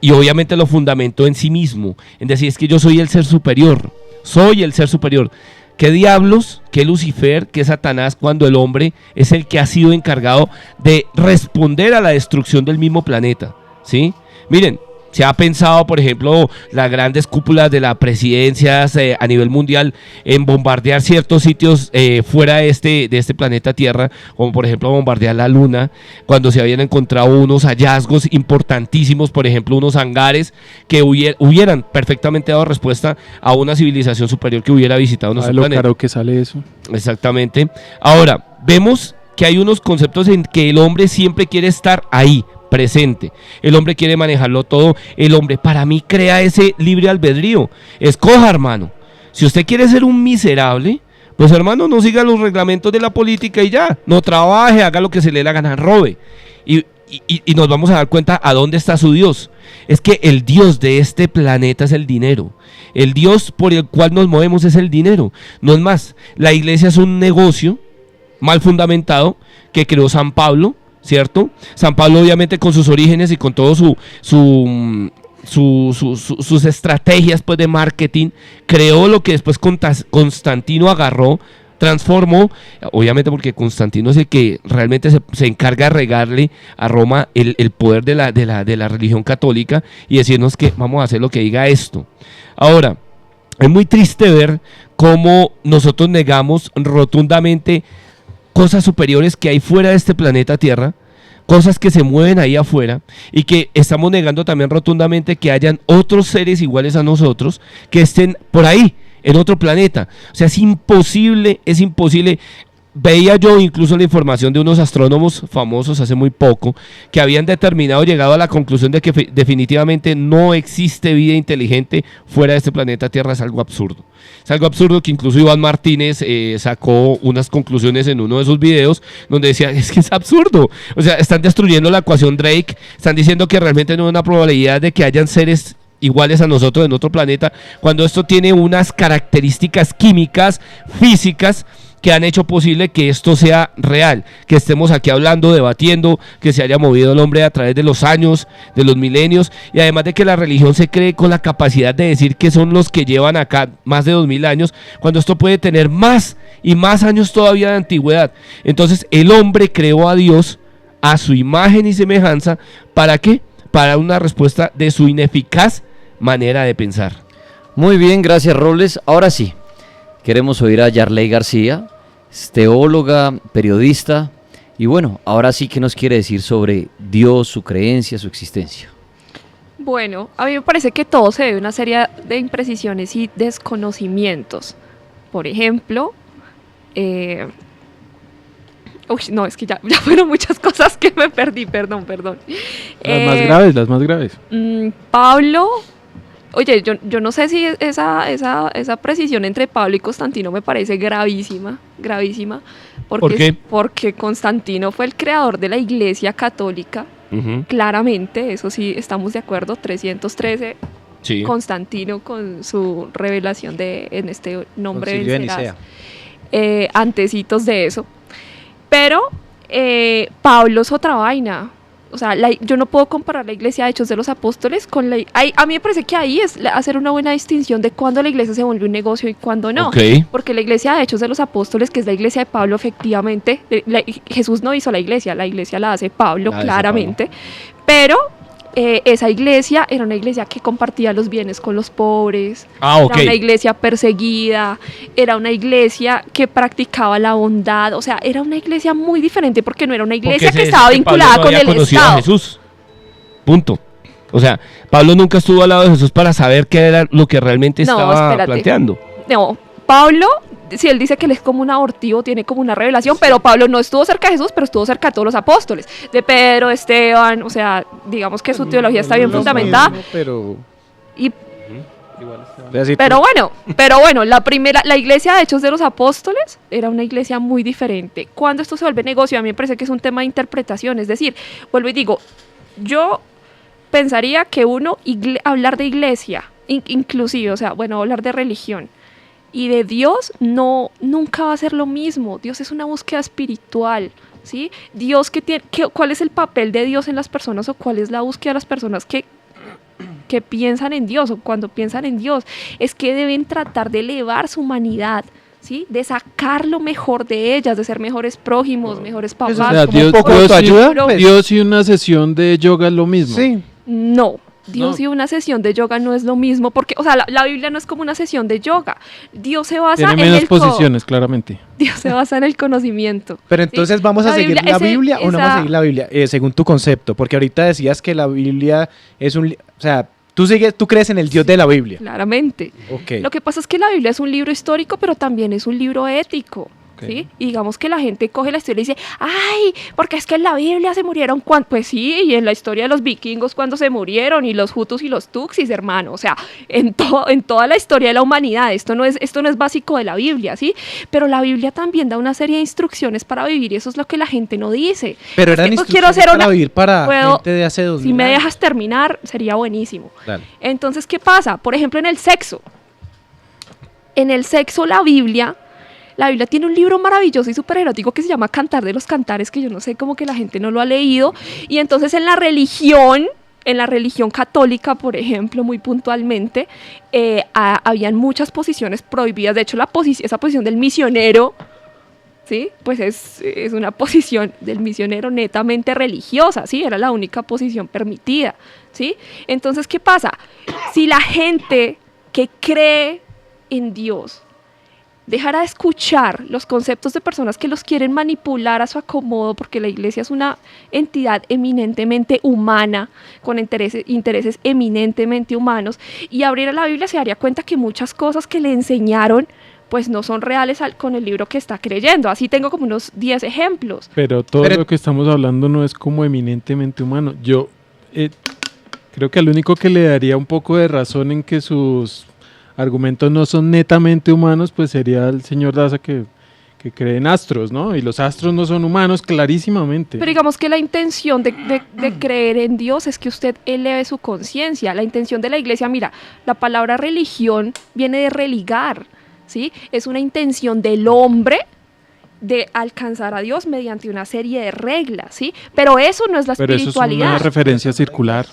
y obviamente lo fundamentó en sí mismo, en decir, es que yo soy el ser superior. Soy el ser superior. ¿Qué diablos, qué Lucifer, qué Satanás, cuando el hombre es el que ha sido encargado de responder a la destrucción del mismo planeta? ¿Sí? Miren, se ha pensado, por ejemplo, las grandes cúpulas de las presidencias a nivel mundial en bombardear ciertos sitios fuera de este planeta Tierra, como por ejemplo bombardear la Luna, cuando se habían encontrado unos hallazgos importantísimos, por ejemplo unos hangares que hubieran perfectamente dado respuesta a una civilización superior que hubiera visitado nuestro planeta. Claro que sale eso. Exactamente. Ahora, vemos que hay unos conceptos en que el hombre siempre quiere estar ahí, presente. El hombre quiere manejarlo todo. El hombre, para mí, crea ese libre albedrío. Escoja, hermano. Si usted quiere ser un miserable, pues hermano, no siga los reglamentos de la política y ya. No trabaje, haga lo que se le dé la gana, robe. Y nos vamos a dar cuenta a dónde está su Dios. Es que el Dios de este planeta es el dinero. El Dios por el cual nos movemos es el dinero. No es más, la iglesia es un negocio mal fundamentado que creó San Pablo, ¿cierto? San Pablo, obviamente, con sus orígenes y con todo su sus estrategias pues, de marketing, creó lo que después Constantino agarró, transformó, obviamente porque Constantino es el que realmente se encarga de regarle a Roma el poder de la religión católica y decirnos que vamos a hacer lo que diga esto. Ahora, es muy triste ver cómo nosotros negamos rotundamente cosas superiores que hay fuera de este planeta Tierra, cosas que se mueven ahí afuera, y que estamos negando también rotundamente que hayan otros seres iguales a nosotros que estén por ahí, en otro planeta. O sea, es imposible. Veía yo incluso la información de unos astrónomos famosos hace muy poco que habían llegado a la conclusión de que definitivamente no existe vida inteligente fuera de este planeta Tierra. Es algo absurdo. Es algo absurdo que incluso Iván Martínez sacó unas conclusiones en uno de sus videos donde decía, es que es absurdo. O sea, están destruyendo la ecuación Drake, están diciendo que realmente no hay una probabilidad de que hayan seres iguales a nosotros en otro planeta, cuando esto tiene unas características químicas, físicas, que han hecho posible que esto sea real, que estemos aquí hablando, debatiendo, que se haya movido el hombre a través de los años, de los milenios, y además de que la religión se cree con la capacidad de decir que son los que llevan acá más de 2000 años, cuando esto puede tener más y más años todavía de antigüedad. Entonces el hombre creó a Dios a su imagen y semejanza, ¿para qué? Para una respuesta de su ineficaz manera de pensar. Muy bien, gracias Robles. Ahora sí, queremos oír a Yarley García, teóloga, periodista, y bueno, ahora sí, ¿qué nos quiere decir sobre Dios, su creencia, su existencia? Bueno, a mí me parece que todo se debe a una serie de imprecisiones y desconocimientos. Por ejemplo, no, es que ya fueron muchas cosas que me perdí, perdón. Las más graves. Pablo, oye, yo no sé si esa precisión entre Pablo y Constantino me parece gravísima. ¿Por qué? Porque Constantino fue el creador de la Iglesia Católica, claramente, eso sí, estamos de acuerdo, 313, sí. Constantino con su revelación en este nombre vencerás, antecitos de eso. Pero Pablo es otra vaina. O sea, yo no puedo comparar la Iglesia de Hechos de los Apóstoles con a mí me parece que ahí es hacer una buena distinción de cuándo la Iglesia se vuelve un negocio y cuándo no. Okay. Porque la Iglesia de Hechos de los Apóstoles, que es la Iglesia de Pablo, efectivamente, Jesús no hizo la Iglesia la hace Pablo, claramente. Pero esa iglesia era una iglesia que compartía los bienes con los pobres, era una iglesia perseguida, era una iglesia que practicaba la bondad, o sea, era una iglesia muy diferente porque no era una iglesia que estaba vinculada con el Estado. A Jesús. Punto. O sea, Pablo nunca estuvo al lado de Jesús para saber qué era lo que realmente estaba planteando. No, Pablo, si él dice que él es como un abortivo, tiene como una revelación, pero Pablo no estuvo cerca de Jesús, pero estuvo cerca de todos los apóstoles, de Pedro, Esteban, o sea, digamos que su teología está bien fundamentada. Pero bueno, la iglesia de Hechos de los Apóstoles era una iglesia muy diferente. Cuando esto se vuelve negocio, a mí me parece que es un tema de interpretación, es decir, vuelvo y digo, yo pensaría que hablar de iglesia, inclusive, o sea, bueno, hablar de religión, y de Dios nunca va a ser lo mismo. Dios es una búsqueda espiritual, ¿sí? Dios ¿cuál es el papel de Dios en las personas o cuál es la búsqueda de las personas que piensan en Dios o cuando piensan en Dios? Es que deben tratar de elevar su humanidad, ¿sí? De sacar lo mejor de ellas, de ser mejores prójimos, mejores papás. O sea, Dios y una sesión de yoga es lo mismo. Sí. No. Dios y una sesión de yoga no es lo mismo, porque, o sea, la Biblia no es como una sesión de yoga. Dios se basa Tiene menos posiciones, claramente. Dios se basa en el conocimiento. Pero entonces, ¿sí? ¿Vamos a seguir la Biblia o no vamos a seguir la Biblia? Según tu concepto, porque ahorita decías que la Biblia es o sea, tú crees en el Dios de la Biblia. Claramente. Okay. Lo que pasa es que la Biblia es un libro histórico, pero también es un libro ético. ¿Sí? Y digamos que la gente coge la historia y dice, ay, porque es que en la Biblia se murieron, pues sí, y en la historia de los vikingos cuando se murieron, y los hutus y los tutsis, hermano, o sea, en toda la historia de la humanidad, esto no es básico de la Biblia, ¿sí? Pero la Biblia también da una serie de instrucciones para vivir, y eso es lo que la gente no dice. Pero eran instrucciones para vivir para gente de hace 2000 años. Si me dejas terminar, sería buenísimo. Dale. Entonces, ¿qué pasa? Por ejemplo, en el sexo, la Biblia tiene un libro maravilloso y súper erótico que se llama Cantar de los Cantares, que yo no sé, como que la gente no lo ha leído. Y entonces en la religión en la religión católica, por ejemplo, muy puntualmente, habían muchas posiciones prohibidas. De hecho, esa posición del misionero, ¿sí? Pues es una posición del misionero netamente religiosa, ¿sí? Era la única posición permitida, ¿sí? Entonces, ¿qué pasa? Si la gente que cree en Dios dejara de escuchar los conceptos de personas que los quieren manipular a su acomodo, porque la iglesia es una entidad eminentemente humana, con intereses eminentemente humanos, y abriera la Biblia, se daría cuenta que muchas cosas que le enseñaron pues no son reales con el libro que está creyendo. Así tengo como unos 10 ejemplos. Pero lo que estamos hablando no es como eminentemente humano. Yo creo que al único que le daría un poco de razón en que sus argumentos no son netamente humanos, pues sería el señor Daza que cree en astros, ¿no? Y los astros no son humanos, clarísimamente. Pero digamos que la intención de creer en Dios es que usted eleve su conciencia. La intención de la iglesia, mira, la palabra religión viene de religar, ¿sí? Es una intención del hombre de alcanzar a Dios mediante una serie de reglas, ¿sí? Pero eso no es la espiritualidad. Pero eso es una referencia circular.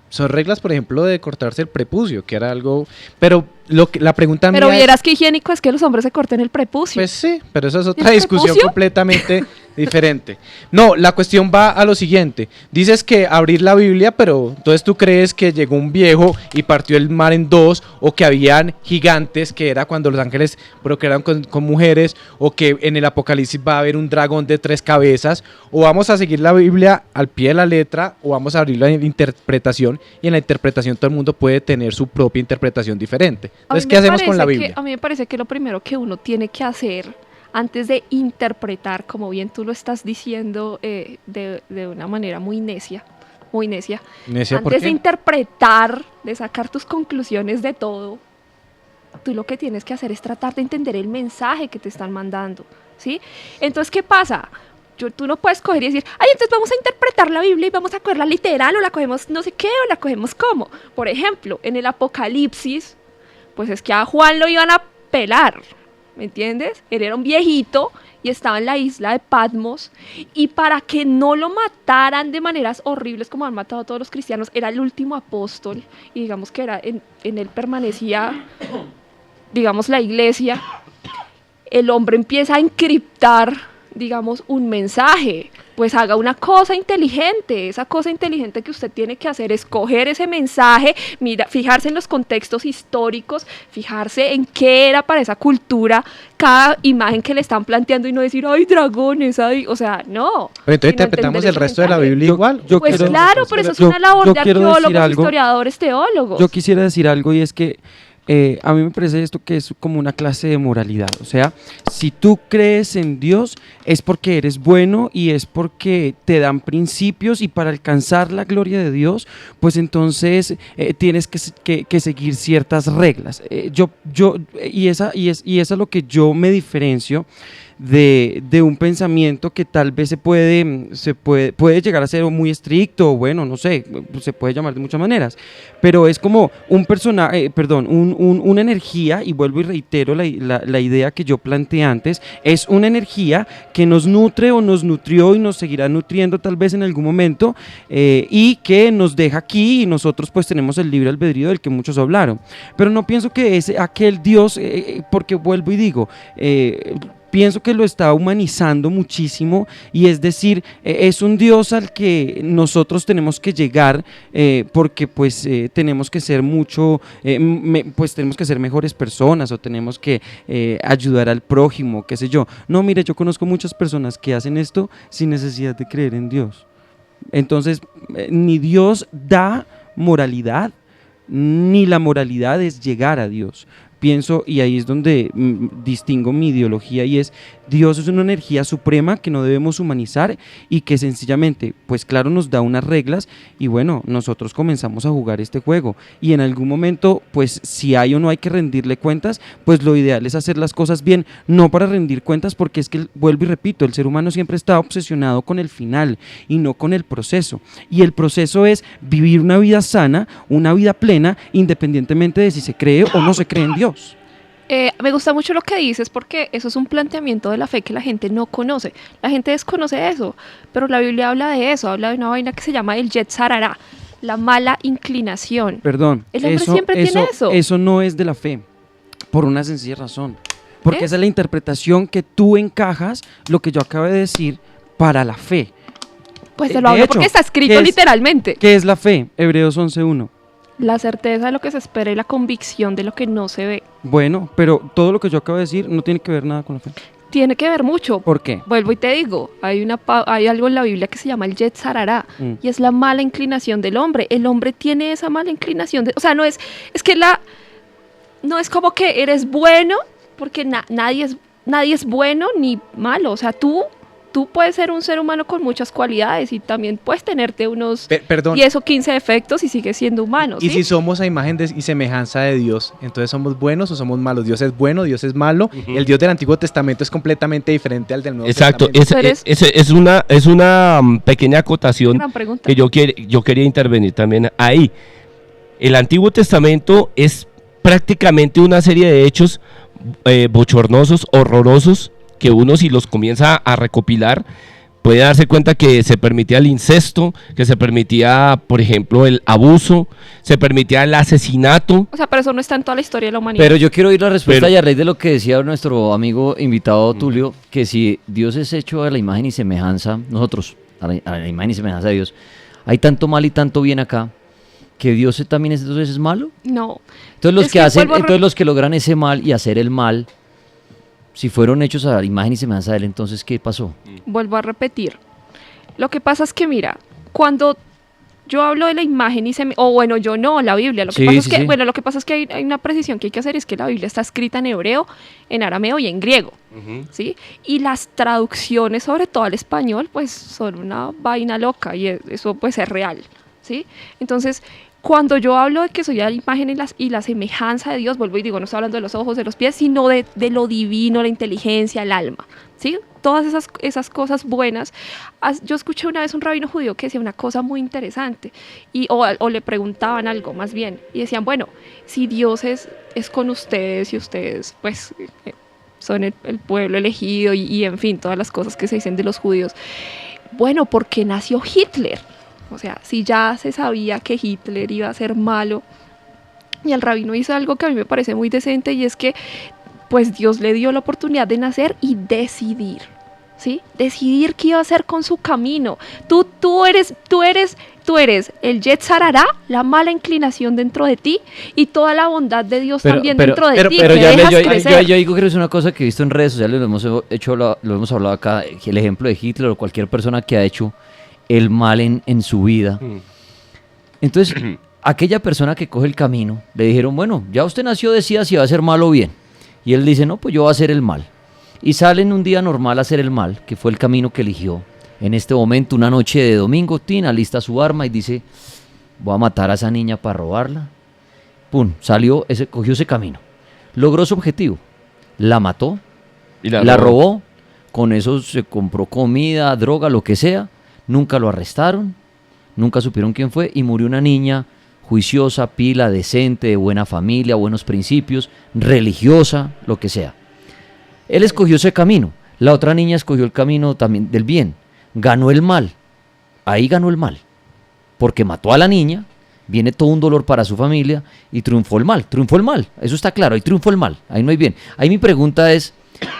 Son reglas, por ejemplo, de cortarse el prepucio, que era algo... Pero la pregunta mía... Pero vieras qué higiénico es que los hombres se corten el prepucio. Pues sí, pero eso es otra discusión completamente diferente. No, la cuestión va a lo siguiente. Dices que abrir la Biblia, pero entonces tú crees que llegó un viejo y partió el mar en dos, o que habían gigantes, que era cuando los ángeles procrearon con mujeres, o que en el Apocalipsis va a haber un dragón de 3 cabezas, o vamos a seguir la Biblia al pie de la letra, o vamos a abrir la interpretación, y en la interpretación todo el mundo puede tener su propia interpretación diferente. Entonces, ¿qué hacemos con la Biblia? A mí me parece que lo primero que uno tiene que hacer antes de interpretar, como bien tú lo estás diciendo de una manera muy necia, ¿Necia por antes qué? de interpretar, de sacar tus conclusiones de todo, tú lo que tienes que hacer es tratar de entender el mensaje que te están mandando, ¿sí? Entonces, ¿qué pasa? Tú no puedes coger y decir, ay, entonces vamos a interpretar la Biblia y vamos a cogerla literal, o la cogemos no sé qué, o la cogemos como. Por ejemplo, en el Apocalipsis, pues es que a Juan lo iban a pelar, ¿me entiendes? Él era un viejito y estaba en la isla de Patmos, y para que no lo mataran de maneras horribles como han matado a todos los cristianos, era el último apóstol, y digamos que era en él permanecía, digamos, la iglesia. El hombre empieza a encriptar, digamos, un mensaje. Pues haga una cosa inteligente. Esa cosa inteligente que usted tiene que hacer es coger ese mensaje, fijarse en los contextos históricos, fijarse en qué era para esa cultura cada imagen que le están planteando, y no decir, ay, dragones, ay, o sea, no. Pero entonces interpretamos el resto de la Biblia igual. Pues claro, pero eso es una labor de arqueólogos, historiadores, teólogos. Yo quisiera decir algo, y es que a mí me parece esto que es como una clase de moralidad. O sea, si tú crees en Dios es porque eres bueno y es porque te dan principios, y para alcanzar la gloria de Dios, pues entonces tienes que seguir ciertas reglas. Y esa es lo que yo me diferencio de un pensamiento que tal vez puede llegar a ser muy estricto, o bueno, no sé, se puede llamar de muchas maneras, pero es como un personaje, una energía, y vuelvo y reitero la idea que yo planteé antes, es una energía que nos nutre o nos nutrió y nos seguirá nutriendo tal vez en algún momento, y que nos deja aquí, y nosotros pues tenemos el libre albedrío del que muchos hablaron, pero no pienso que es aquel Dios, porque vuelvo y digo, pienso que lo está humanizando muchísimo, y es decir, es un Dios al que nosotros tenemos que llegar, porque pues tenemos que ser pues tenemos que ser mejores personas, o tenemos que ayudar al prójimo, qué sé yo. No, mire, yo conozco muchas personas que hacen esto sin necesidad de creer en Dios. Entonces, ni Dios da moralidad, ni la moralidad es llegar a Dios. Pienso, y ahí es donde distingo mi ideología, y es: Dios es una energía suprema que no debemos humanizar, y que sencillamente, pues claro, nos da unas reglas, y bueno, nosotros comenzamos a jugar este juego, y en algún momento, pues si hay o no hay que rendirle cuentas, pues lo ideal es hacer las cosas bien, no para rendir cuentas, porque es que, vuelvo y repito, el ser humano siempre está obsesionado con el final y no con el proceso, y el proceso es vivir una vida sana, una vida plena, independientemente de si se cree o no se cree en Dios. Me gusta mucho lo que dices, porque eso es un planteamiento de la fe que la gente no conoce. La gente desconoce eso, pero la Biblia habla de eso, habla de una vaina que se llama el Yetzer Hara. la mala inclinación. Perdón. El hombre siempre tiene eso. Eso no es de la fe, por una sencilla razón. Porque esa es la interpretación que tú encajas, lo que yo acabo de decir, para la fe. Pues te lo hablo porque está escrito literalmente. ¿Qué es la fe? Hebreos 11:1. La certeza de lo que se espera y la convicción de lo que no se ve. Bueno, pero todo lo que yo acabo de decir no tiene que ver nada con la fe. Tiene que ver mucho. ¿Por qué? Vuelvo y te digo, hay algo en la Biblia que se llama el Yetzer Hará, y es la mala inclinación del hombre. El hombre tiene esa mala inclinación. O sea, no es como que eres bueno, porque nadie es bueno ni malo. O sea, tú puedes ser un ser humano con muchas cualidades y también puedes tenerte unos 10 o 15 defectos y sigues siendo humano. Y ¿sí? si somos a imagen y semejanza de Dios, entonces somos buenos o somos malos. Dios es bueno, Dios es malo. El Dios del Antiguo Testamento es completamente diferente al del Nuevo Exacto, Testamento. es una pequeña acotación que yo quería intervenir también ahí. El Antiguo Testamento es prácticamente una serie de hechos bochornosos, horrorosos, que uno, si los comienza a recopilar, puede darse cuenta que se permitía el incesto, que se permitía, por ejemplo, el abuso, se permitía el asesinato. O sea, pero eso no está en toda la historia de la humanidad. Pero yo quiero oír la respuesta y a raíz de lo que decía nuestro amigo invitado Tulio, que si Dios es hecho a la imagen y semejanza, nosotros, a la imagen y semejanza de Dios, hay tanto mal y tanto bien acá, que Dios también entonces es malo. No. Entonces los que logran ese mal y hacer el mal, si fueron hechos a la imagen y semejanza de él, entonces ¿qué pasó? Vuelvo a repetir. Lo que pasa es que, mira, cuando yo hablo de la imagen y yo no, la Biblia, lo que pasa es que hay una precisión que hay que hacer, es que la Biblia está escrita en hebreo, en arameo y en griego, ¿sí? Y las traducciones, sobre todo al español, pues son una vaina loca y eso pues es real, ¿sí? Entonces, cuando yo hablo de que soy la imagen y la semejanza de Dios, vuelvo y digo, no estoy hablando de los ojos, de los pies, sino de lo divino, la inteligencia, el alma, ¿sí? Todas esas cosas buenas. Yo escuché una vez un rabino judío que decía una cosa muy interesante, o le preguntaban algo más bien, y decían, bueno, si Dios es con ustedes y ustedes, pues, son el pueblo elegido y en fin, todas las cosas que se dicen de los judíos, bueno, ¿por qué nació Hitler? O sea, si ya se sabía que Hitler iba a ser malo, y el rabino hizo algo que a mí me parece muy decente, y es que pues Dios le dio la oportunidad de nacer y decidir, ¿sí? Decidir qué iba a hacer con su camino. Tú eres el Yetzer Hará, la mala inclinación dentro de ti, y toda la bondad de Dios también dentro de ti. Pero yo digo que es una cosa que he visto en redes sociales, lo hemos hablado acá, el ejemplo de Hitler o cualquier persona que ha hecho el mal en su vida. Entonces, aquella persona que coge el camino, le dijeron, bueno, ya usted nació, decida si va a ser mal o bien. Y él dice, no, pues yo voy a hacer el mal. Y sale en un día normal a hacer el mal, que fue el camino que eligió. En este momento, una noche de domingo, Tina alista su arma y dice, voy a matar a esa niña para robarla. Pum, cogió ese camino. Logró su objetivo. La mató, y la robó. Con eso se compró comida, droga, lo que sea. Nunca lo arrestaron, nunca supieron quién fue, y murió una niña juiciosa, pila, decente, de buena familia, buenos principios, religiosa, lo que sea. Él escogió ese camino, la otra niña escogió el camino también del bien, ganó el mal, ahí ganó el mal, porque mató a la niña, viene todo un dolor para su familia y triunfó el mal, eso está claro, ahí triunfó el mal, ahí no hay bien. Ahí mi pregunta es,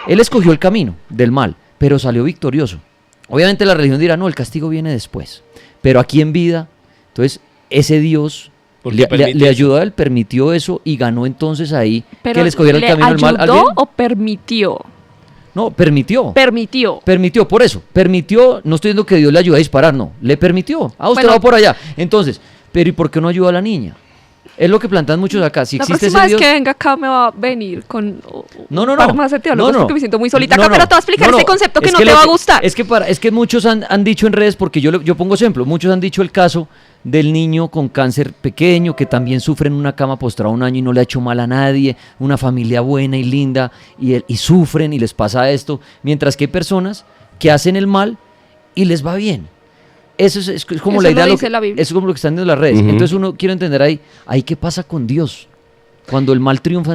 él escogió el camino del mal, pero salió victorioso. Obviamente la religión dirá, no, el castigo viene después, pero aquí en vida, entonces ese Dios le ayudó a él, permitió eso y ganó entonces ahí que él escogiera el camino del mal. ¿Le ayudó o permitió? No, permitió. Permitió, por eso, no estoy diciendo que Dios le ayudó a disparar, no, le permitió, usted va por allá, entonces, pero ¿y por qué no ayudó a la niña? Es lo que plantean muchos acá. Si la existe próxima ese Dios, vez que venga acá me va a venir con más de teólogos porque me siento muy solita acá, pero te voy a explicar este concepto que no te va a gustar. Es que muchos han dicho en redes, porque yo pongo ejemplo, muchos han dicho el caso del niño con cáncer pequeño que también sufre en una cama postrado 1 año y no le ha hecho mal a nadie, una familia buena y linda, y sufren y les pasa esto, mientras que hay personas que hacen el mal y les va bien. Eso es como la idea, eso es como lo que están en las redes. Entonces uno quiere entender ahí qué pasa con Dios cuando el mal triunfa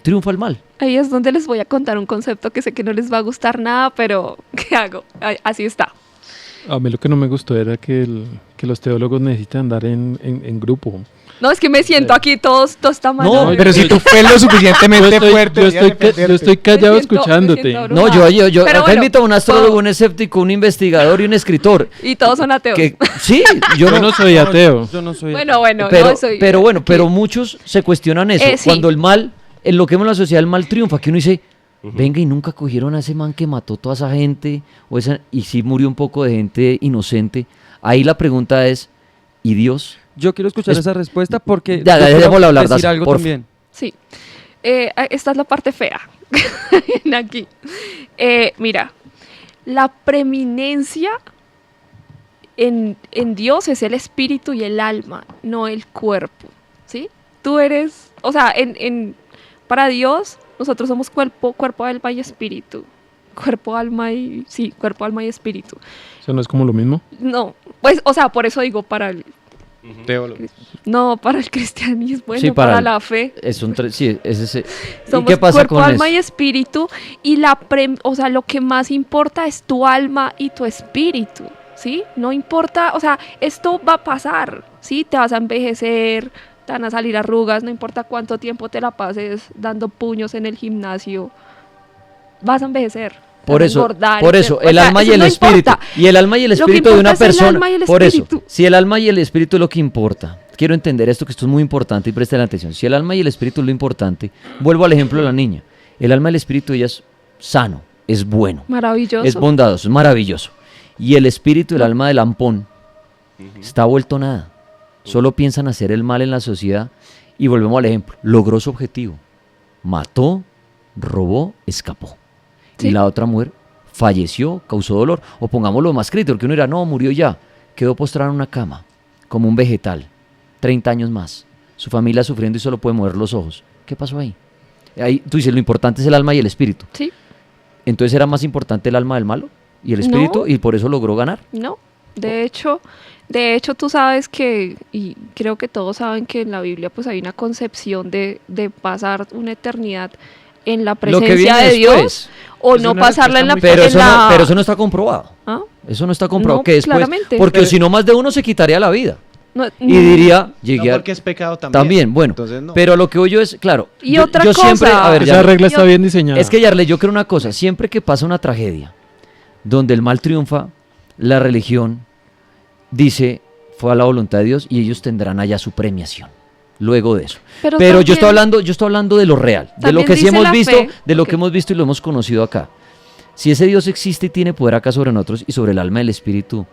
triunfa el mal. Ahí es donde les voy a contar un concepto que sé que no les va a gustar nada, pero ¿qué hago? Así está. A mí lo que no me gustó era que los teólogos necesitan andar en grupo. No, es que me siento aquí todos tamaños. No, pero si tu fe es lo suficientemente fuerte. Yo estoy callado escuchándote. No, yo Pero acá bueno, invito a un astrólogo, un escéptico, un investigador y un escritor. Y todos son ateos. Sí, yo no soy ateo. Yo no soy Bueno, pero, no soy. pero muchos se cuestionan eso. Sí. Cuando el mal, en lo que vemos en la sociedad, el mal triunfa, que uno dice, venga, y nunca cogieron a ese man que mató toda esa gente, y sí murió un poco de gente inocente. Ahí la pregunta es, ¿y Dios? Yo quiero escuchar esa respuesta porque Ya, yo quiero dejémosla hablar, decir Daza, algo por también. Sí. Esta es la parte fea. Aquí. Mira, la preeminencia en Dios es el espíritu y el alma, no el cuerpo. ¿Sí? Tú eres, o sea, para Dios, nosotros somos cuerpo, alma y espíritu. Cuerpo, alma y espíritu. ¿Eso no es como lo mismo? No, pues, o sea, por eso digo para el teólogo. No, para el cristianismo, bueno, Sí, para la fe. Sí, es ese. Somos ¿Y qué pasa cuerpo, con alma eso? y espíritu, y o sea, lo que más importa es tu alma y tu espíritu, ¿sí? No importa, o sea, esto va a pasar, ¿sí? Te vas a envejecer, te van a salir arrugas, no importa cuánto tiempo te la pases dando puños en el gimnasio, vas a envejecer. Por vas a eso, engordar, el alma y el espíritu. importa. Y el alma y el Lo que espíritu de una importa es el persona. alma y el Por eso, espíritu. si el alma y el espíritu es lo que importa, quiero entender esto, que esto es muy importante y presten atención. Si el alma y el espíritu es lo importante, vuelvo al ejemplo de la niña. El alma y el espíritu de ella es sano, es bueno, Maravilloso. es bondadoso, es maravilloso. Y el espíritu, el alma del lampón, está vuelto nada. Solo piensan hacer el mal en la sociedad. Y volvemos al ejemplo. Logró su objetivo. Mató, robó, escapó. Sí. Y la otra mujer falleció, causó dolor. O pongámoslo más crítico, porque uno dirá, no, murió ya. Quedó postrada en una cama, como un vegetal. 30 años más. Su familia sufriendo y solo puede mover los ojos. ¿Qué pasó ahí? Ahí tú dices, lo importante es el alma y el espíritu. Sí. Entonces era más importante el alma del malo y el espíritu, No. y por eso logró ganar. No, de hecho tú sabes que, y creo que todos saben que en la Biblia pues hay una concepción de pasar una eternidad en la Lo que presencia viene de Dios después. o Es no una pasarla en la Pero eso, la- pero eso no está comprobado. ¿Ah? Eso no está comprobado. No, que después, claramente. porque Pero- si no, más de uno se quitaría la vida. No, Y diría, llegué No, a- porque es pecado también. También, bueno. Entonces, no. Pero lo que yo es, claro. Y yo, otra yo siempre, cosa. a ver, Esa Yarle, regla está bien diseñada. es que Yarle, yo creo una cosa, siempre que pasa una tragedia donde el mal triunfa, la religión dice, fue a la voluntad de Dios y ellos tendrán allá su premiación. Luego de eso. Pero Pero yo también- estoy hablando de lo real, de lo También que sí dice hemos la visto, fe. de lo Ok. que hemos visto y lo hemos conocido acá. Si ese Dios existe y tiene poder acá sobre nosotros y sobre el alma y el espíritu,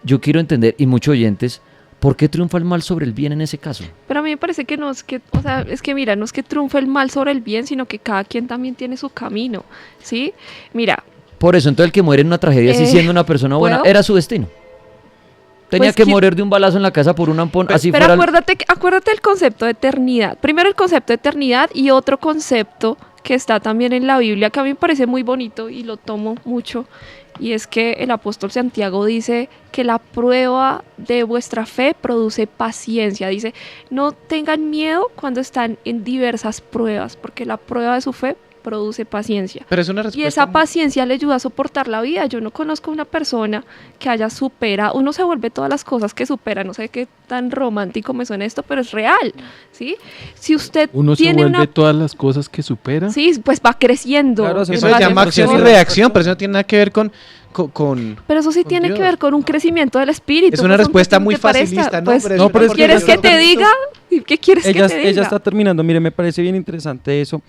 yo quiero entender, y muchos oyentes, ¿por qué triunfa el mal sobre el bien en ese caso? Pero a mí me parece que no es que, o sea, es que mira, no es que triunfe el mal sobre el bien, sino que cada quien también tiene su camino, ¿sí? Mira, Por eso, entonces el que muere en una tragedia así siendo una persona buena, ¿puedo? era su destino. Tenía Pues, que ¿quién- morir de un balazo en la casa por un ampón, así pero fuera. el- acuérdate del concepto de eternidad. Primero el concepto de eternidad y otro concepto que está también en la Biblia que a mí me parece muy bonito y lo tomo mucho, y es que el apóstol Santiago dice que la prueba de vuestra fe produce paciencia. Dice, no tengan miedo cuando están en diversas pruebas, porque la prueba de su fe produce paciencia. Pero es una Y respuesta. esa paciencia le ayuda a soportar la vida. Yo no conozco una persona que haya superado, uno se vuelve todas las cosas que supera, no sé qué tan romántico me suena esto, pero es real, ¿sí? Si usted Uno se tiene vuelve una... todas las cosas que supera. Sí, pues va creciendo. Claro, Eso Uno se hace llama proceso acción y de- reacción, pero eso no tiene nada que ver con Pero eso sí con tiene Dios. que ver con un crecimiento del espíritu. Es una pues, respuesta aunque muy te parezca, facilista, ¿no? pues, Pero es No, una pero es porque ¿quieres yo que lo te repito. diga? ¿Qué quieres que te diga? Ella está terminando, mire, me parece bien interesante eso,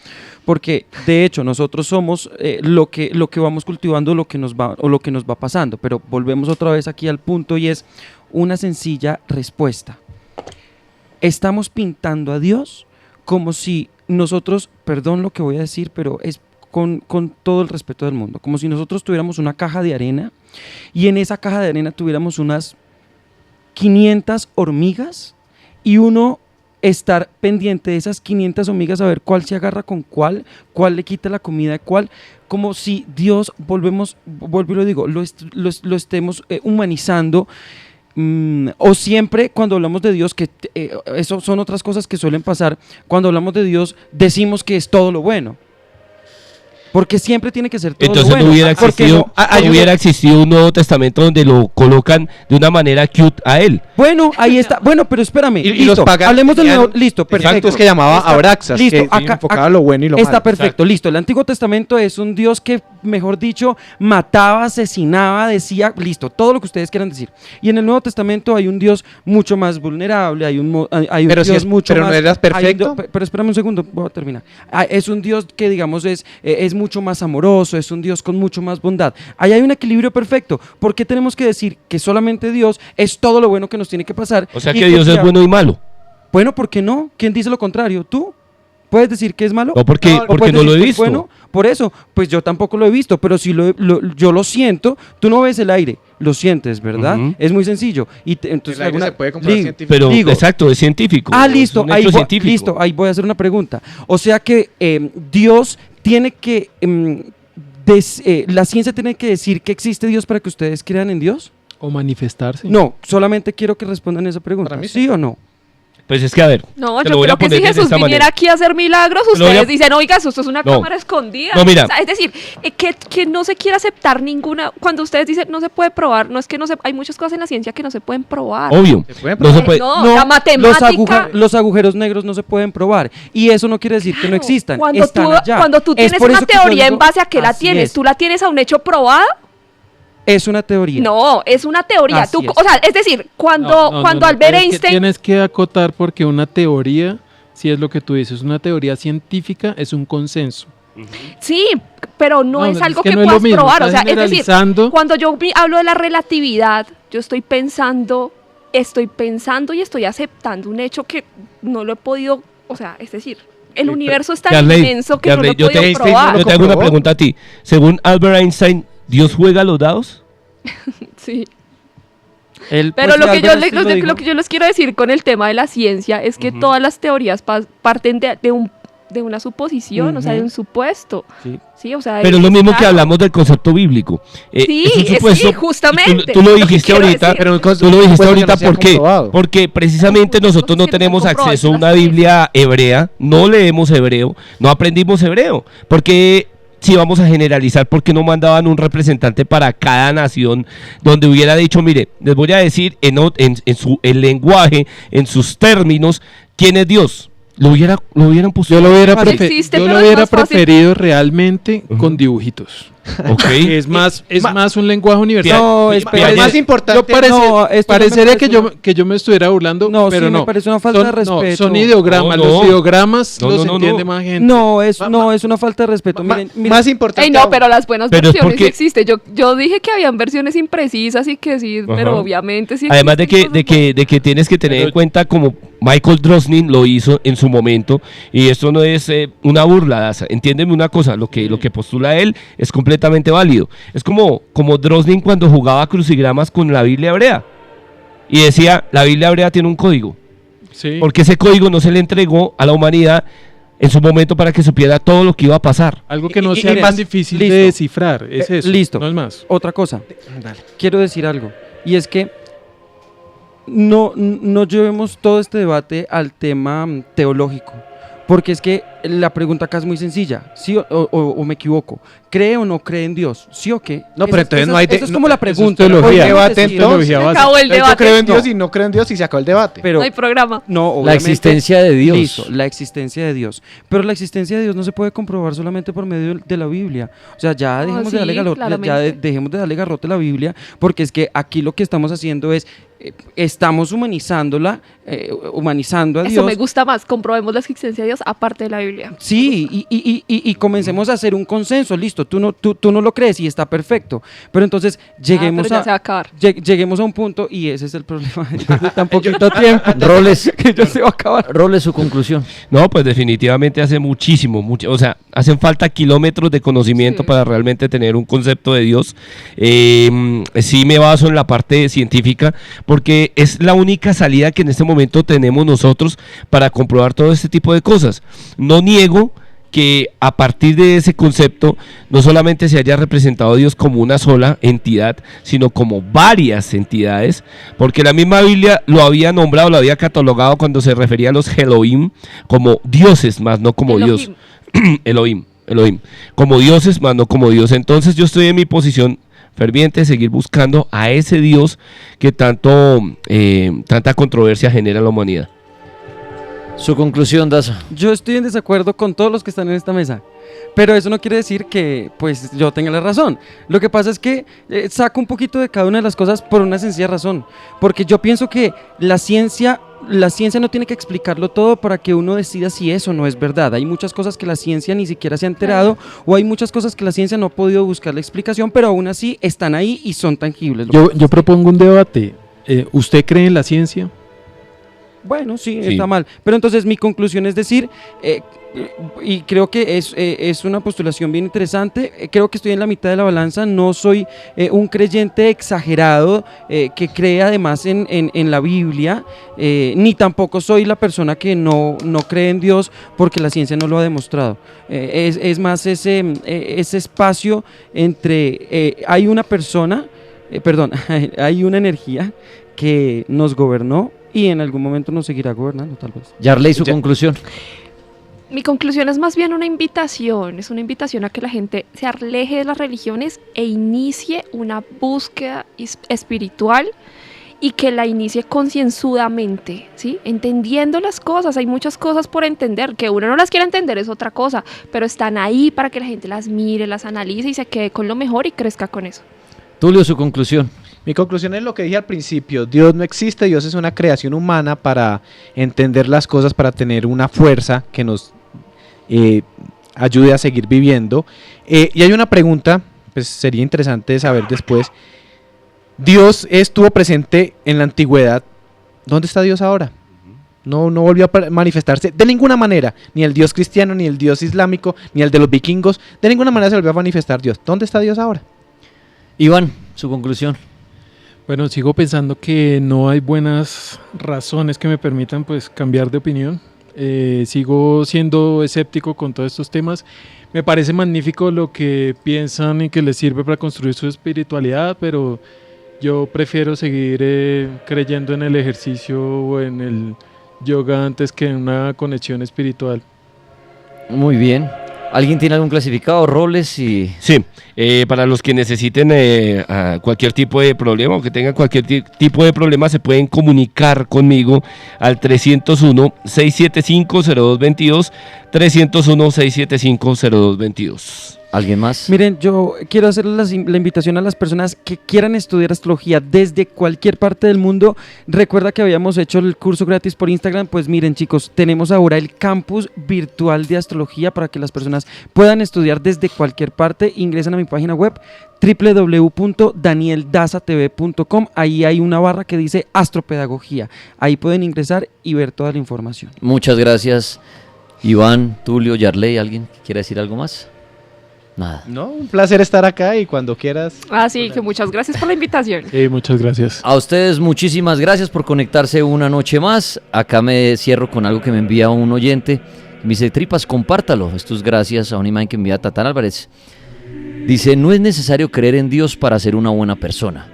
porque de hecho nosotros somos lo que vamos cultivando, lo que nos va pasando, pero volvemos otra vez aquí al punto y es una sencilla respuesta. Estamos pintando a Dios como si nosotros, perdón lo que voy a decir, pero es con todo el respeto del mundo, como si nosotros tuviéramos una caja de arena y en esa caja de arena tuviéramos unas 500 hormigas y uno estar pendiente de esas 500 hormigas a ver cuál se agarra con cuál le quita la comida a cuál, como si Dios, vuelvo y lo digo, lo estemos humanizando. O siempre cuando hablamos de Dios, que eso son otras cosas que suelen pasar, cuando hablamos de Dios decimos que es todo lo bueno. Porque siempre tiene que ser todo Entonces lo bueno. no hubiera Porque existido, no hubiera existido un Nuevo Testamento donde lo colocan de una manera cute a él. Bueno, ahí está. Bueno, pero espérame. Y Listo. los paganos Hablemos del tenían- nuevo. Listo, perfecto. Exacto, es que llamaba Está- Abraxas, Listo, que enfocaba lo bueno y lo está malo. perfecto, Exacto. listo. El Antiguo Testamento es un Dios que, mejor dicho, mataba, asesinaba, decía, listo, todo lo que ustedes quieran decir. Y en el Nuevo Testamento hay un Dios mucho más vulnerable, hay un Pero si Dios es- mucho pero más... no eras hay un perfecto. Pero espérame un segundo, voy a terminar. Es un Dios que, digamos, es mucho más amoroso, es un Dios con mucho más bondad. Ahí hay un equilibrio perfecto. ¿Por qué tenemos que decir que solamente Dios es todo lo bueno que nos tiene que pasar? O sea y que Dios es bueno y malo. Bueno, ¿por qué no? ¿Quién dice lo contrario? ¿Tú? ¿Puedes decir que es malo? No, porque- ¿O porque puedes no lo decir he que es visto. Bueno, por eso, pues yo tampoco lo he visto, pero si yo lo siento, tú no ves el aire, lo sientes, ¿verdad? Ujú. Es muy sencillo. Y entonces El aire se puede comprobar digo- científicamente. Pero exacto, es científico. Ah, es listo, un ahí hecho voy, científico. listo, ahí voy a hacer una pregunta. O sea que Dios tiene que, la ciencia tiene que decir que existe Dios para que ustedes crean en Dios. O manifestarse. No, solamente quiero que respondan esa pregunta. ¿Sí o no? Pues es que a ver. No, te yo lo voy creo a que poner si de Jesús esta viniera manera. aquí a hacer milagros, Te lo voy a- ustedes dicen, oiga, esto es una No. cámara escondida. No, mira. O sea, es decir, que no se quiere aceptar ninguna. Cuando ustedes dicen no se puede probar, no es que no se. Hay muchas cosas en la ciencia que no se pueden probar. Obvio. No se puede. No, la matemática. Los agujeros negros no se pueden probar. Y eso no quiere decir que no existan. Cuando están tú, allá. cuando tú Es tienes por una eso que yo teoría en digo, base a que la así tienes, es. ¿tú la tienes a un hecho probado? Es una teoría. No, es una teoría. Así es. O sea, es decir, cuando, No, cuando no, Albert tienes que- Einstein. Tienes que acotar porque una teoría, si es lo que tú dices, una teoría científica es un consenso. Sí, pero no, No, es es algo que que, no es lo puedas mismo, probar. O estás sea, es decir, generalizando. cuando yo hablo de la relatividad, yo estoy pensando y estoy aceptando un hecho que no lo he podido, o sea, es decir, el universo es tan Yarley, inmenso que no lo he yo podido probar. yo te hago una pregunta a ti. Según Albert Einstein, ¿Dios juega a los dados? Sí. Él, Pero pues, lo que, Albert yo, Einstein lo dijo. lo que yo les quiero decir con el tema de la ciencia es que todas las teorías parten de una suposición, o sea, de un supuesto. Sí, o sea, Pero es lo mismo que claro. hablamos del concepto bíblico. Sí, es un supuesto, sí, justamente. Tú lo Lo que dijiste quiero ahorita, decir. Pero tú lo dijiste supuesto que ahorita, no se ha ¿por qué? comprobado. Porque precisamente nosotros no tenemos comprobado, acceso a es una Biblia hebrea, no leemos hebreo, no aprendimos hebreo, porque si vamos a generalizar, ¿por qué no mandaban un representante para cada nación donde hubiera dicho, mire, les voy a decir en su el lenguaje, en sus términos, quién es Dios? Lo hubieran puesto. Yo lo hubiera, No existe, yo pero lo es hubiera más fácil. preferido realmente con dibujitos. Ok. Es más un lenguaje universal. No, Parece- más importante- yo no, esto no me parecería parece que yo me estuviera burlando, No, pero sí, no. me parece una falta de respeto. Son ideogramas, No, no. los ideogramas No, los no, no, entiende no. más gente. No, es una falta de respeto. Miren, Más importante. Ey, no, pero las buenas Pero es versiones porque- sí existen. Yo dije que habían versiones imprecisas y que sí, pero Ajá. obviamente sí Además de existen de que tienes que tener en cuenta como Michael Drosnin lo hizo en su momento, y esto no es una burla, Daza. Entiéndeme una cosa, lo que postula él es completamente válido. Es como Drosnin cuando jugaba crucigramas con la Biblia hebrea y decía, la Biblia hebrea tiene un código, Sí. porque ese código no se le entregó a la humanidad en su momento para que supiera todo lo que iba a pasar. Algo que no Y- sea y- tan difícil listo. de descifrar, es eso. Listo. No es más. Otra cosa. Quiero decir algo. Y es que no llevemos todo este debate al tema teológico. Porque es que la pregunta acá es muy sencilla. ¿Sí o me equivoco? ¿Cree o no cree en Dios? ¿Sí o qué? No, pero entonces no hay... Eso es como la eso es pregunta. teología. Podemos debate, decir- entonces. Se acabó el Yo debate. creo en Dios No. y no creo en Dios y se acabó el debate. Pero No hay programa. no, La obviamente, existencia de Dios. Listo, la existencia de Dios. Pero la existencia de Dios no se puede comprobar solamente por medio de la Biblia. O sea, ya No, dejemos sí, de darle garrote, claramente. dejemos de darle garrote a la Biblia, porque es que aquí lo que estamos haciendo es estamos humanizándola, humanizando a Eso Dios. me gusta más. Comprobemos la existencia de Dios aparte de la Biblia. Sí, y comencemos a hacer un consenso, listo, tú no lo crees y está perfecto, pero entonces lleguemos, pero ya se va a acabar. lleguemos a un punto y ese es el problema de tan poquito tiempo. Roles, que ya se va a acabar. Roles, su conclusión. No, pues definitivamente hace muchísimo, o sea, hacen falta kilómetros de conocimiento Sí. para realmente tener un concepto de Dios. Sí me baso en la parte científica, porque es la única salida que en este momento tenemos nosotros para comprobar todo este tipo de cosas. No niego que a partir de ese concepto no solamente se haya representado a Dios como una sola entidad, sino como varias entidades, porque la misma Biblia lo había nombrado, lo había catalogado cuando se refería a los Elohim como dioses, más no como Elohim. Dios. Elohim. Elohim, como dioses, más no como Dios. Entonces yo estoy en mi posición ferviente de seguir buscando a ese Dios que tanta controversia genera en la humanidad. Su conclusión, Daza. Yo estoy en desacuerdo con todos los que están en esta mesa, pero eso no quiere decir que pues yo tenga la razón. Lo que pasa es que saco un poquito de cada una de las cosas por una sencilla razón, porque yo pienso que la ciencia no tiene que explicarlo todo para que uno decida si eso no es verdad. Hay muchas cosas que la ciencia ni siquiera se ha enterado, o hay muchas cosas que la ciencia no ha podido buscar la explicación, pero aún así están ahí y son tangibles. Yo propongo un debate. ¿Usted cree en la ciencia? Bueno, sí, está mal. Pero entonces mi conclusión es decir, y creo que es una postulación bien interesante, creo que estoy en la mitad de la balanza, no soy un creyente exagerado que cree además en la Biblia, ni tampoco soy la persona que no cree en Dios porque la ciencia no lo ha demostrado. Es más ese espacio entre, hay una persona, hay una energía que nos gobernó y en algún momento nos seguirá gobernando, tal vez. Yarley, su conclusión. Mi conclusión es más bien una invitación, es una invitación a que la gente se aleje de las religiones e inicie una búsqueda espiritual y que la inicie concienzudamente, ¿sí? Entendiendo las cosas, hay muchas cosas por entender, que uno no las quiera entender es otra cosa, pero están ahí para que la gente las mire, las analice y se quede con lo mejor y crezca con eso. Tulio, su conclusión. Mi conclusión es lo que dije al principio, Dios no existe, Dios es una creación humana para entender las cosas, para tener una fuerza que nos ayude a seguir viviendo. Y hay una pregunta, pues sería interesante saber después, Dios estuvo presente en la antigüedad, ¿dónde está Dios ahora? No volvió a manifestarse de ninguna manera, ni el Dios cristiano, ni el Dios islámico, ni el de los vikingos, de ninguna manera se volvió a manifestar Dios. ¿Dónde está Dios ahora? Iván, su conclusión. Bueno, sigo pensando que no hay buenas razones que me permitan pues cambiar de opinión. Sigo siendo escéptico con todos estos temas. Me parece magnífico lo que piensan y que les sirve para construir su espiritualidad, pero yo prefiero seguir creyendo en el ejercicio o en el yoga antes que en una conexión espiritual. Muy bien. ¿Alguien tiene algún clasificado, roles? Sí, para los que necesiten cualquier tipo de problema o que tengan cualquier tipo de problema, se pueden comunicar conmigo al 301-675-0222, 301-675-0222. ¿Alguien más? Miren, yo quiero hacer la invitación a las personas que quieran estudiar astrología desde cualquier parte del mundo. Recuerda que habíamos hecho el curso gratis por Instagram. Pues miren, chicos, tenemos ahora el campus virtual de astrología para que las personas puedan estudiar desde cualquier parte. Ingresan a mi página web www.danieldazatv.com. Ahí hay una barra que dice astropedagogía. Ahí pueden ingresar y ver toda la información. Muchas gracias, Iván, Tulio, Yarley. ¿Alguien quiere decir algo más? Nada. No, un placer estar acá y cuando quieras. Sí, que muchas gracias por la invitación. Muchas gracias. A ustedes muchísimas gracias por conectarse una noche más. Acá me cierro con algo que me envía un oyente. Me dice, Tripas, compártalo. Esto es gracias a una imagen que envía Tatán Álvarez. Dice, no es necesario creer en Dios para ser una buena persona.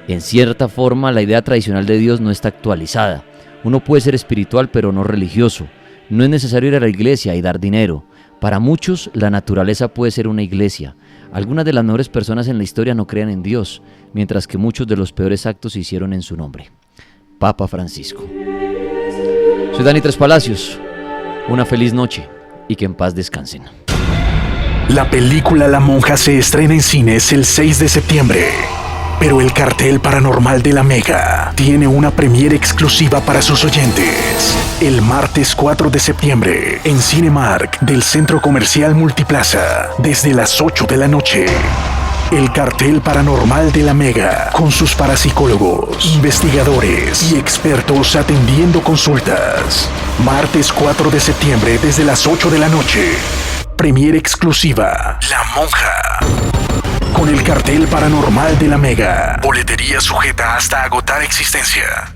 En cierta forma, la idea tradicional de Dios no está actualizada. Uno puede ser espiritual pero no religioso. No es necesario ir a la iglesia y dar dinero. Para muchos, la naturaleza puede ser una iglesia. Algunas de las mejores personas en la historia no crean en Dios, mientras que muchos de los peores actos se hicieron en su nombre. Papa Francisco. Soy Dani Tres Palacios. Una feliz noche y que en paz descansen. La película La Monja se estrena en cines el 6 de septiembre. Pero el cartel paranormal de la Mega tiene una premiere exclusiva para sus oyentes. El martes 4 de septiembre, en Cinemark del Centro Comercial Multiplaza, desde las 8 de la noche. El cartel paranormal de la Mega, con sus parapsicólogos, investigadores y expertos atendiendo consultas. Martes 4 de septiembre, desde las 8 de la noche. Premiere exclusiva, La Monja. Con el cartel paranormal de la Mega. Boletería sujeta hasta agotar existencia.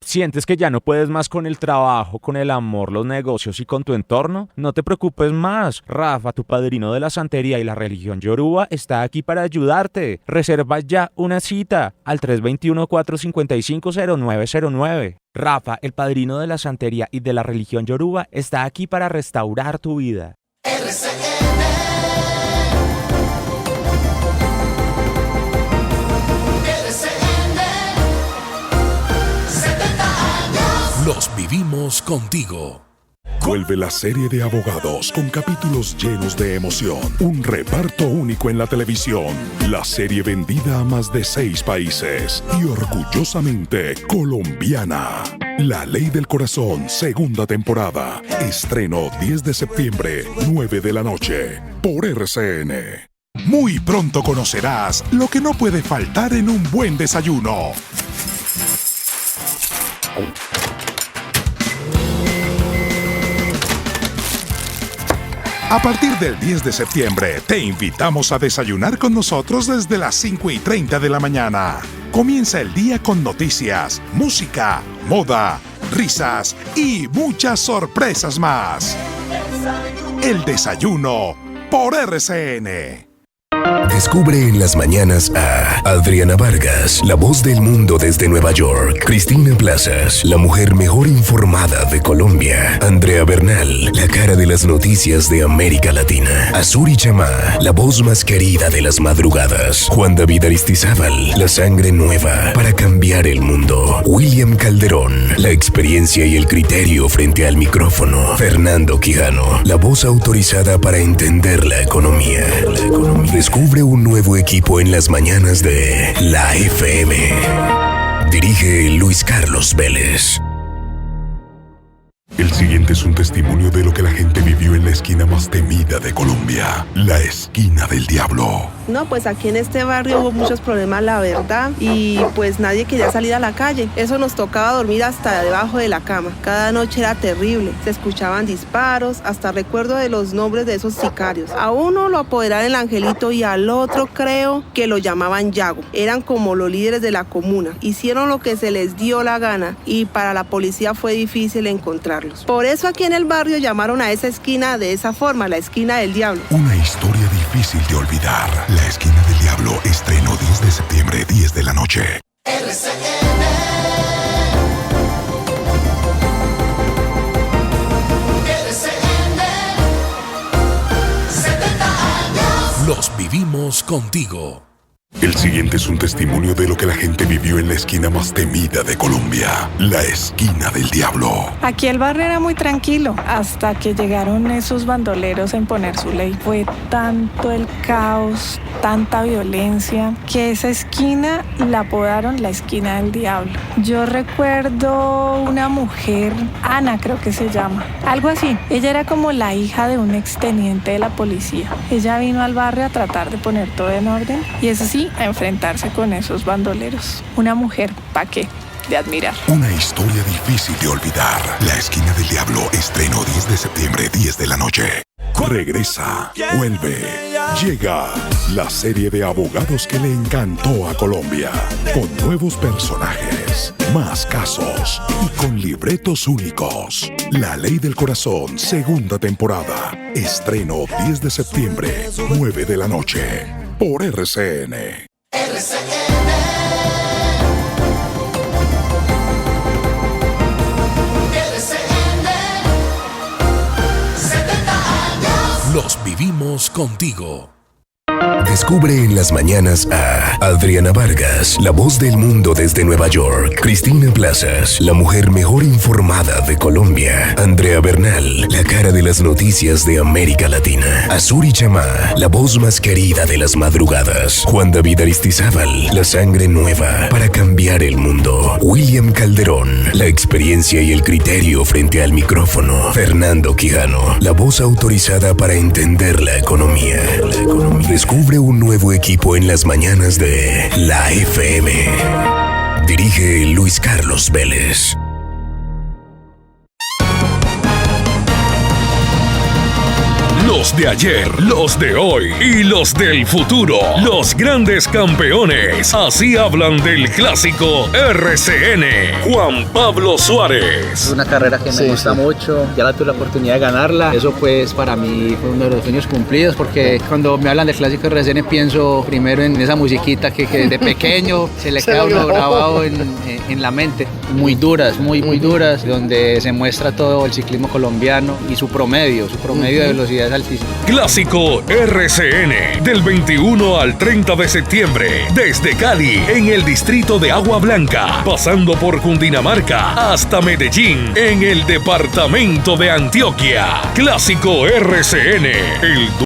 ¿Sientes que ya no puedes más con el trabajo, con el amor, los negocios y con tu entorno? No te preocupes más. Rafa, tu padrino de la santería y la religión yoruba, está aquí para ayudarte. Reserva ya una cita al 321-455-0909. Rafa, el padrino de la santería y de la religión yoruba, está aquí para restaurar tu vida. RCN vivimos contigo. Vuelve la serie de abogados con capítulos llenos de emoción. Un reparto único en la televisión. La serie vendida a más de 6 países y orgullosamente colombiana. La Ley del Corazón, segunda temporada. Estreno 10 de septiembre, 9 de la noche, por RCN. Muy pronto conocerás lo que no puede faltar en un buen desayuno. A partir del 10 de septiembre, te invitamos a desayunar con nosotros desde las 5:30 de la mañana. Comienza el día con noticias, música, moda, risas y muchas sorpresas más. El desayuno por RCN. Descubre en las mañanas a Adriana Vargas, la voz del mundo desde Nueva York. Cristina Plazas, la mujer mejor informada de Colombia. Andrea Bernal, la cara de las noticias de América Latina. Azuri Chamá, la voz más querida de las madrugadas. Juan David Aristizábal, la sangre nueva para cambiar el mundo. William Calderón, la experiencia y el criterio frente al micrófono. Fernando Quijano, la voz autorizada para entender la economía. Descubre un nuevo equipo en las mañanas de La FM. Dirige Luis Carlos Vélez. El siguiente es un testimonio de lo que la gente vivió en la esquina más temida de Colombia, la esquina del diablo. No, pues aquí en este barrio hubo muchos problemas, la verdad, y pues nadie quería salir a la calle. Eso nos tocaba dormir hasta debajo de la cama. Cada noche era terrible. Se escuchaban disparos, hasta recuerdo de los nombres de esos sicarios. A uno lo apoderaron el Angelito y al otro creo que lo llamaban Yago. Eran como los líderes de la comuna. Hicieron lo que se les dio la gana y para la policía fue difícil encontrarlos. Por eso aquí en el barrio llamaron a esa esquina de esa forma, la esquina del diablo. Una historia difícil de olvidar. La esquina del diablo, estreno 10 de septiembre, 10 de la noche. RCN. RCN. 70 años. Los vivimos contigo. El siguiente es un testimonio de lo que la gente vivió en la esquina más temida de Colombia, la esquina del diablo. Aquí el barrio era muy tranquilo hasta que llegaron esos bandoleros a imponer su ley. Fue tanto el caos, tanta violencia, que esa esquina la apodaron la esquina del diablo. Yo recuerdo una mujer, Ana creo que se llama, algo así. Ella era como la hija de un exteniente de la policía. Ella vino al barrio a tratar de poner todo en orden y eso sí, a enfrentarse con esos bandoleros. Una mujer, ¿pa' qué? De admirar. Una historia difícil de olvidar. La esquina del diablo, estreno 10 de septiembre, 10 de la noche. Regresa, vuelve, llega la serie de abogados que le encantó a Colombia. Con nuevos personajes, más casos y con libretos únicos. La Ley del Corazón, segunda temporada. Estreno 10 de septiembre, 9 de la noche. Por RCN. RCN. RCN. 70 años. Los vivimos contigo. Descubre en las mañanas a Adriana Vargas, la voz del mundo desde Nueva York. Cristina Plazas, la mujer mejor informada de Colombia. Andrea Bernal, la cara de las noticias de América Latina. Azuri Chamá, la voz más querida de las madrugadas. Juan David Aristizábal, la sangre nueva para cambiar el mundo. William Calderón, la experiencia y el criterio frente al micrófono. Fernando Quijano, la voz autorizada para entender la economía. Descubre un nuevo equipo en las mañanas de La FM. Dirige Luis Carlos Vélez. Los de ayer, los de hoy y los del futuro. Los grandes campeones. Así hablan del clásico RCN. Juan Pablo Suárez. Es una carrera que me gusta mucho. Ya la tuve la oportunidad de ganarla. Eso pues para mí fue uno de los sueños cumplidos porque cuando me hablan del clásico RCN pienso primero en esa musiquita que desde pequeño se le queda uno grabado en la mente. Muy duras, muy duras, donde se muestra todo el ciclismo colombiano y su promedio de velocidad es altísimo. muchísimo. Clásico RCN, del 21 al 30 de septiembre, desde Cali, en el distrito de Agua Blanca, pasando por Cundinamarca, hasta Medellín, en el departamento de Antioquia. Clásico RCN, el